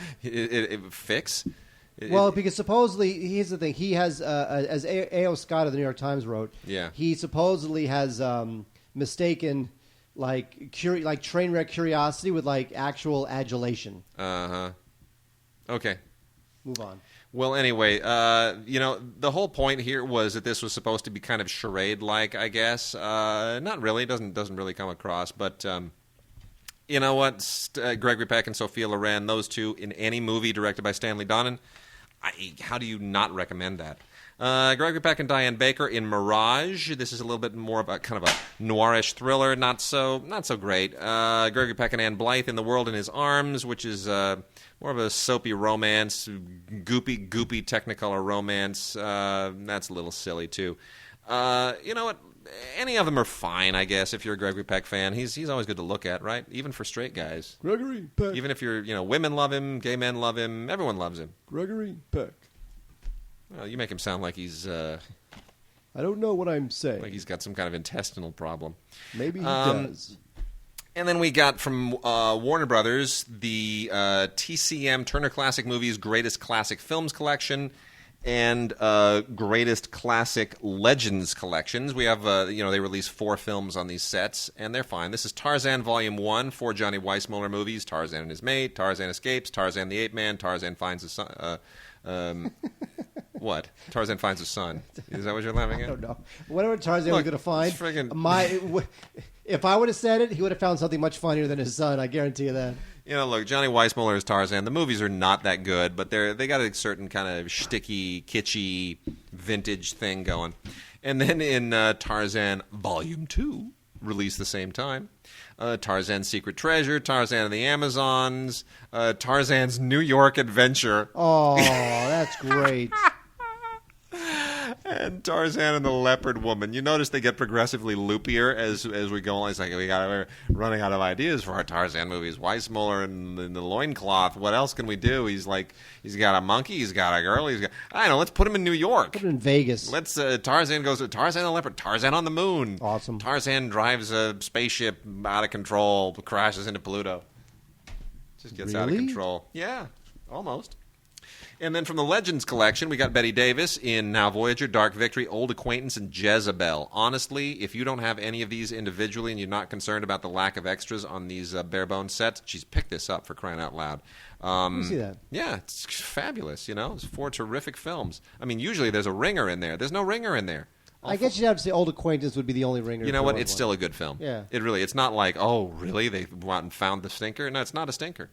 Fix? Because supposedly, here's the thing: he has, as A.O. Scott of the New York Times wrote, he supposedly has mistaken train wreck curiosity with actual adulation. Okay. Move on. Well, anyway, the whole point here was that this was supposed to be kind of charade-like, I guess. Not really. It doesn't really come across, but. You know what? Gregory Peck and Sophia Loren, those two in any movie directed by Stanley Donen, how do you not recommend that? Gregory Peck and Diane Baker in Mirage. This is a little bit more of a kind of a noirish thriller, not so great. Gregory Peck and Ann Blythe in The World in His Arms, which is more of a soapy romance, goopy Technicolor romance. That's a little silly too. You know what? Any of them are fine, I guess, if you're a Gregory Peck fan. He's always good to look at, right? Even for straight guys. Gregory Peck. Even if women love him, gay men love him, everyone loves him. Gregory Peck. Well, you make him sound like he's... I don't know what I'm saying. Like he's got some kind of intestinal problem. Maybe he does. And then we got from Warner Brothers the TCM Turner Classic Movies Greatest Classic Films Collection and Greatest Classic Legends Collections. We have, they release 4 films on these sets, and they're fine. This is Tarzan Volume 1, 4 Johnny Weissmuller movies, Tarzan and His Mate, Tarzan Escapes, Tarzan the Ape Man, Tarzan Finds His Son... what? Tarzan Finds His Son. Is that what you're laughing at? I don't know. Whatever Tarzan was going to find, friggin'... if I would have said it, he would have found something much funnier than his son. I guarantee you that. Look, Johnny Weissmuller is Tarzan. The movies are not that good, but they got a certain kind of shticky, kitschy, vintage thing going. And then in Tarzan Volume 2, released the same time, Tarzan's Secret Treasure, Tarzan and the Amazons, Tarzan's New York Adventure. Oh, that's great. And Tarzan and the Leopard Woman. You notice they get progressively loopier as we go along. It's like we're running out of ideas for our Tarzan movies. Weissmuller and the loincloth. What else can we do? He's got a monkey. He's got a girl. I don't know. Let's put him in New York. Put him in Vegas. Tarzan goes to Tarzan and the Leopard. Tarzan on the moon. Awesome. Tarzan drives a spaceship out of control, crashes into Pluto. Just gets out of control. Yeah, almost. And then from the Legends collection, we got Bette Davis in Now Voyager, Dark Victory, Old Acquaintance, and Jezebel. Honestly, if you don't have any of these individually and you're not concerned about the lack of extras on these bare-bones sets, she's picked this up for crying out loud. Let me see that. Yeah, it's fabulous, It's 4 terrific films. I mean, usually there's a ringer in there. There's no ringer in there. I guess you'd have to say Old Acquaintance would be the only ringer. You know what? It's still a good film. Yeah. It's not like, oh, really? They went out and found the stinker? No, it's not a stinker.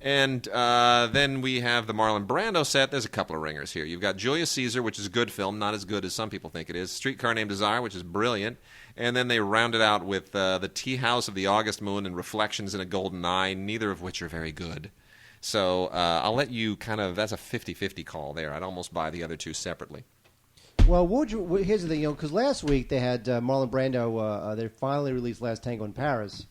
And then we have the Marlon Brando set. There's a couple of ringers here. You've got Julius Caesar, which is a good film, not as good as some people think it is. Streetcar Named Desire, which is brilliant. And then they round it out with The Tea House of the August Moon and Reflections in a Golden Eye, neither of which are very good. So I'll let you that's a 50-50 call there. I'd almost buy the other two separately. Well, here's the thing, because last week they had Marlon Brando. They finally released Last Tango in Paris,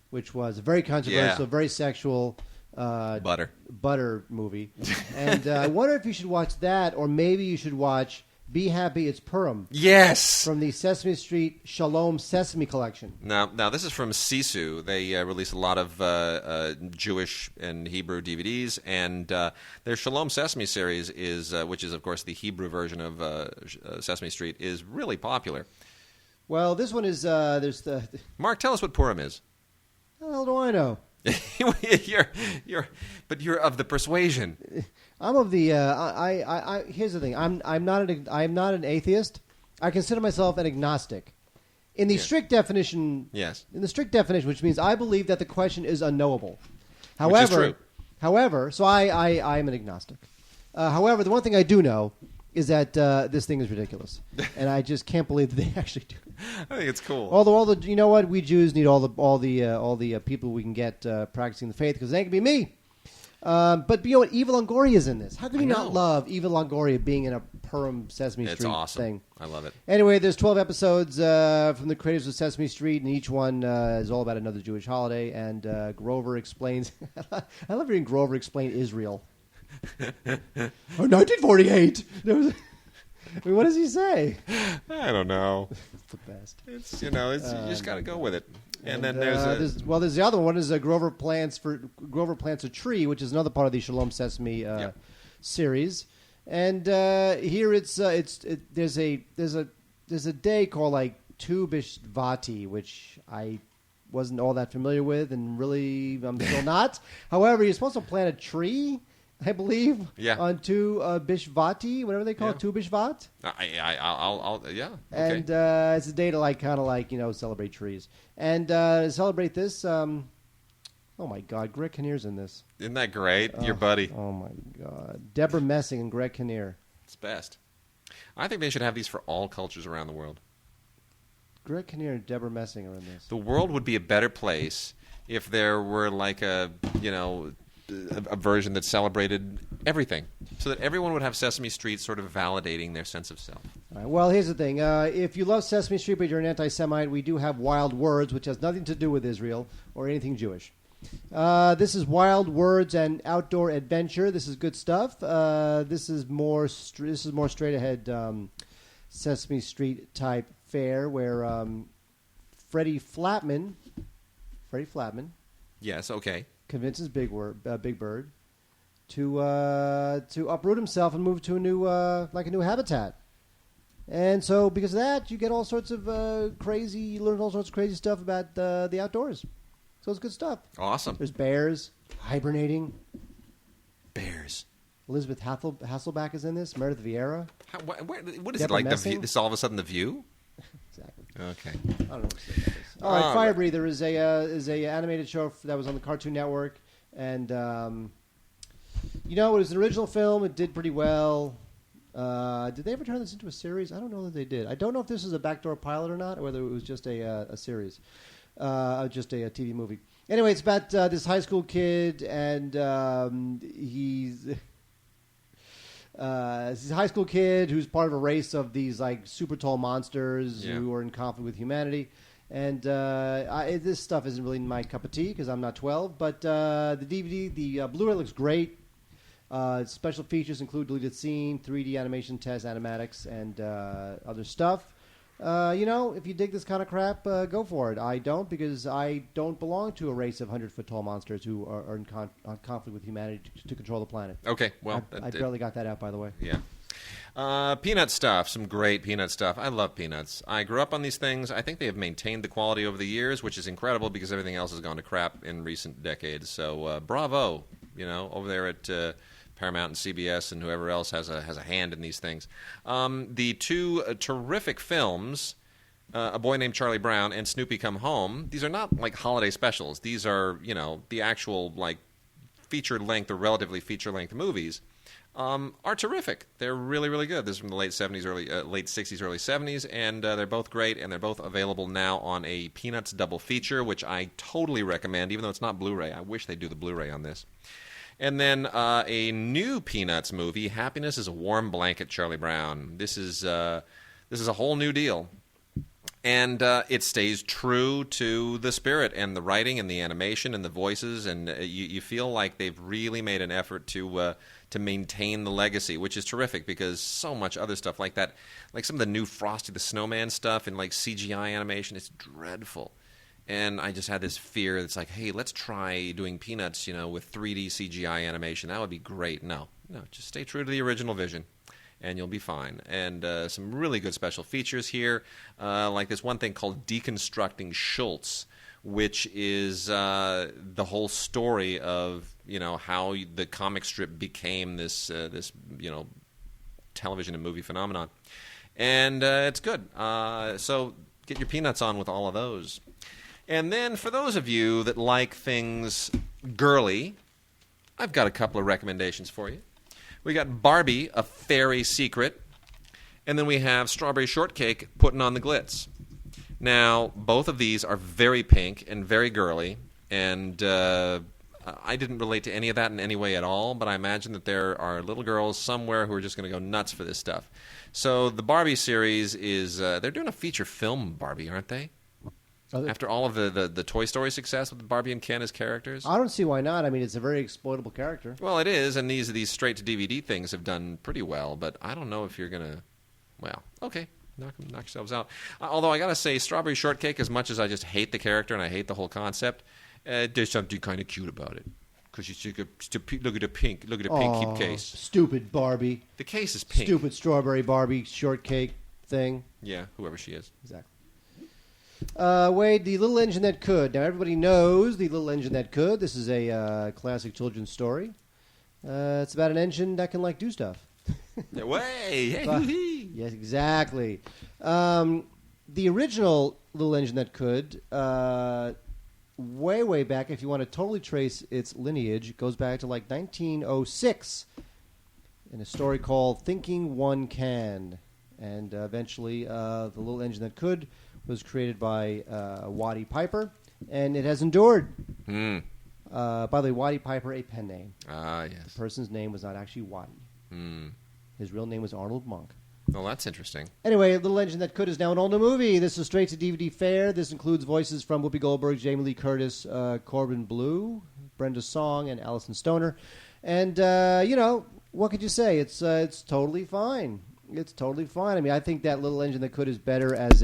which was a very controversial, very sexual... butter movie. And I wonder if you should watch that, or maybe you should watch Be Happy, It's Purim. Yes. From the Sesame Street Shalom Sesame Collection. Now this is from Sisu. They release a lot of Jewish and Hebrew DVDs, and their Shalom Sesame series is, which is of course the Hebrew version of Sesame Street, is really popular. Well, this one is there's the. Mark, tell us what Purim is. How the hell do I know? You're of the persuasion. I'm of the. Here's the thing. I'm not an atheist. I consider myself an agnostic. In the strict definition. Yes. In the strict definition, which means I believe that the question is unknowable. However, which is true. However, so I am an agnostic. However, the one thing I do know is that this thing is ridiculous, and I just can't believe that they actually do. I think it's cool. Although you know what, we Jews need all the people we can get practicing the faith, because they can be me. But you know what, Eva Longoria is in this. How can you not love Eva Longoria being in a Purim Sesame Street awesome thing? I love it. Anyway, there's 12 episodes from the creators of Sesame Street, and each one is all about another Jewish holiday. And Grover explains. I love hearing Grover explain Israel. 1948. I mean, what does he say? I don't know. It's the best. It's you just got to go with it. And then there's the other one. Is Grover plants a tree, which is another part of the Shalom Sesame series. And here there's a day called like Tu B'Shvat, which I wasn't all that familiar with, and really I'm still not. However, you're supposed to plant a tree, I believe, on Tu B'Shvat, whatever they call it, Tu B'Shvat. I'll yeah. Okay. And it's a day to celebrate trees. And to celebrate this, oh my God, Greg Kinnear's in this. Isn't that great? Your buddy. Oh my God, Deborah Messing and Greg Kinnear. It's best. I think they should have these for all cultures around the world. Greg Kinnear and Deborah Messing are in this. The world would be a better place if there were like a version that celebrated everything, so that everyone would have Sesame Street sort of validating their sense of self. All right, well, here's the thing. If you love Sesame Street but you're an anti-Semite, we do have Wild Words, which has nothing to do with Israel or anything Jewish. This is Wild Words and Outdoor Adventure. This is good stuff. This is more straight ahead Sesame Street type fare, where Freddie Flatman. Yes. Okay. Convinces Big Bird to uproot himself and move to a new habitat. And so, because of that, you get all sorts of you learn all sorts of crazy stuff about the outdoors. So it's good stuff. Awesome. There's bears hibernating. Bears. Elizabeth Hasselbeck is in this. Meredith Vieira. What is it like? This is all of a sudden The View? Exactly. Okay. I don't know what to say about this. All right, Fire Breather is a animated show that was on the Cartoon Network, and it was an original film. It did pretty well. Did they ever turn this into a series? I don't know that they did. I don't know if this is a backdoor pilot or not, or whether it was just a series, just a TV movie. Anyway, it's about this high school kid, and he's a high school kid who's part of a race of these like super tall monsters who are in conflict with humanity. And this stuff isn't really my cup of tea because I'm not 12. But the DVD, the Blu-ray looks great. Special features include deleted scene, 3D animation test, animatics, and other stuff. If you dig this kind of crap, go for it. I don't, because I don't belong to a race of 100-foot tall monsters who are in conflict with humanity to control the planet. Okay, well... I barely got that out, by the way. Yeah. Peanut stuff, some great Peanut stuff. I love Peanuts. I grew up on these things. I think they have maintained the quality over the years, which is incredible because everything else has gone to crap in recent decades. So bravo, over there at... Paramount and CBS and whoever else has a hand in these things. The two terrific films, A Boy Named Charlie Brown and Snoopy Come Home, these are not like holiday specials. These are, the actual like feature-length or relatively feature-length movies are terrific. They're really, really good. This is from the late 60s, early 70s, and they're both great, and they're both available now on a Peanuts double feature, which I totally recommend, even though it's not Blu-ray. I wish they'd do the Blu-ray on this. And then a new Peanuts movie, Happiness is a Warm Blanket, Charlie Brown. This is a whole new deal. And it stays true to the spirit and the writing and the animation and the voices, and you feel like they've really made an effort to maintain the legacy, which is terrific because so much other stuff like that, like some of the new Frosty the Snowman stuff and like CGI animation, it's dreadful. And I just had this fear that's like, hey, let's try doing Peanuts, with 3D CGI animation. That would be great. No, just stay true to the original vision, and you'll be fine. And some really good special features here, like this one thing called Deconstructing Schultz, which is the whole story of how the comic strip became this television and movie phenomenon, and it's good. So get your Peanuts on with all of those. And then for those of you that like things girly, I've got a couple of recommendations for you. We got Barbie, A Fairy Secret, and then we have Strawberry Shortcake, Putting on the Glitz. Now, both of these are very pink and very girly, and I didn't relate to any of that in any way at all, but I imagine that there are little girls somewhere who are just going to go nuts for this stuff. So the Barbie series is, they're doing a feature film Barbie, aren't they? After all of the Toy Story success with Barbie and Ken as characters? I don't see why not. I mean, it's a very exploitable character. Well, it is, and these straight-to-DVD things have done pretty well, but I don't know if you're going to... Well, okay, knock yourselves out. Although I got to say, Strawberry Shortcake, as much as I just hate the character and I hate the whole concept, there's something kind of cute about it. Because you look at the pink keep case. Stupid Barbie. The case is pink. Stupid Strawberry Barbie shortcake thing. Yeah, whoever she is. Exactly. Wade, The Little Engine That Could. Now, everybody knows The Little Engine That Could. This is a classic children's story. It's about an engine that can, do stuff. Hey, yes, exactly. The original Little Engine That Could, way back, if you want to totally trace its lineage, it goes back to, 1906 in a story called Thinking One Can. And eventually, The Little Engine That Could was created by Waddy Piper, and it has endured. By the way, Waddy Piper, a pen name. Ah, yes. The person's name was not actually Waddy. His real name was Arnold Monk. Well, that's interesting. Anyway, Little Engine That Could is now an all-new movie. This is straight to DVD fare. This includes voices from Whoopi Goldberg, Jamie Lee Curtis, Corbin Bleu, Brenda Song, and Allison Stoner. And, what could you say? It's totally fine. It's totally fine. I mean, I think that Little Engine That Could is better as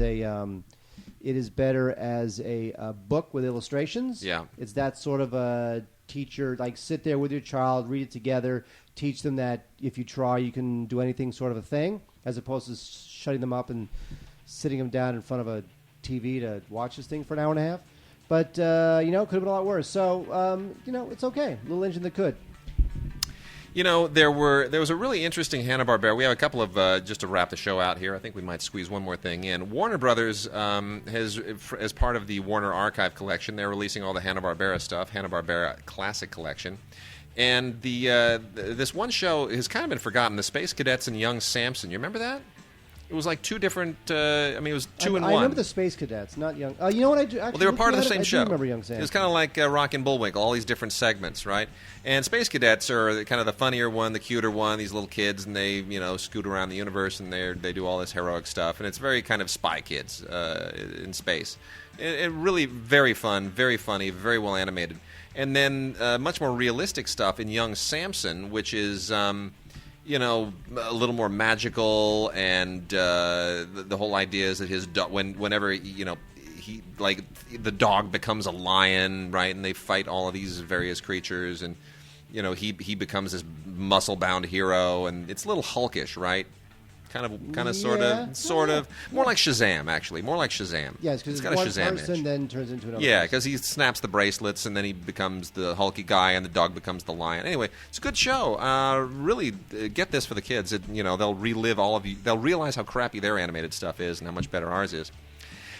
a book with illustrations. Yeah. It's that sort of a teacher, sit there with your child, read it together, teach them that if you try, you can do anything sort of a thing, as opposed to shutting them up and sitting them down in front of a TV to watch this thing for an hour and a half. But, it could have been a lot worse. So, it's okay. Little Engine That Could. There was a really interesting Hanna-Barbera. We have a couple of, just to wrap the show out here, I think we might squeeze one more thing in. Warner Brothers has, as part of the Warner Archive Collection, they're releasing all the Hanna-Barbera stuff, Hanna-Barbera Classic Collection. And this one show has kind of been forgotten, The Space Cadets and Young Samson. You remember that? It was two different, it was two in one. I remember the Space Cadets, not Young. You know what I do? Actually, well, they were part of the same show. I do remember Young Samson. It was kind of like Rock and Bullwinkle, all these different segments, right? And Space Cadets are kind of the funnier one, the cuter one, these little kids, and they, scoot around the universe, and they do all this heroic stuff. And it's very kind of Spy Kids in space. It really very fun, very funny, very well animated. And then much more realistic stuff in Young Samson, which is... a little more magical, and the whole idea is that his whenever the dog becomes a lion, right, and they fight all of these various creatures, and he becomes this muscle-bound hero, and it's a little Hulkish, right? Kind of, sort of, more like Shazam, actually, more like Shazam. Yes, because it's got one a Shazam person edge. then turns into another. Yeah, because he snaps the bracelets, and then he becomes the hulky guy, and the dog becomes the lion. Anyway, it's a good show. Really, get this for the kids. They'll relive all of you. They'll realize how crappy their animated stuff is, and how much better ours is.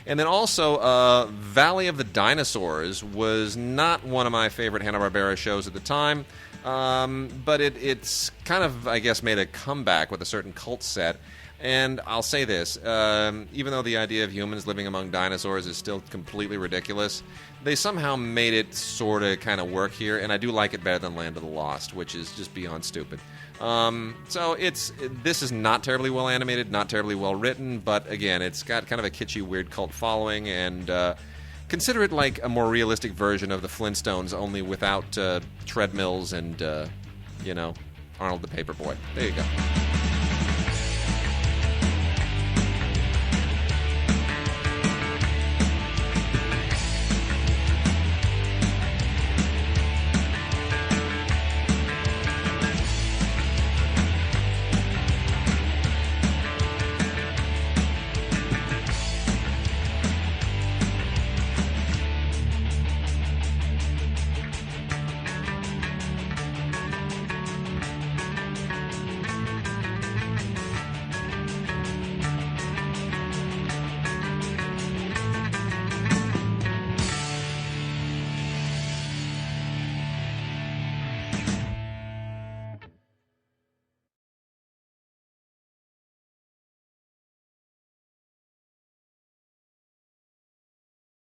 And then also, Valley of the Dinosaurs was not one of my favorite Hanna-Barbera shows at the time. But it's kind of, I guess, made a comeback with a certain cult set. And I'll say this, even though the idea of humans living among dinosaurs is still completely ridiculous, they somehow made it sort of kind of work here, and I do like it better than Land of the Lost, which is just beyond stupid. So this is not terribly well animated, not terribly well written, but again, it's got kind of a kitschy, weird cult following, and consider it like a more realistic version of the Flintstones, only without treadmills and Arnold the Paperboy. There you go.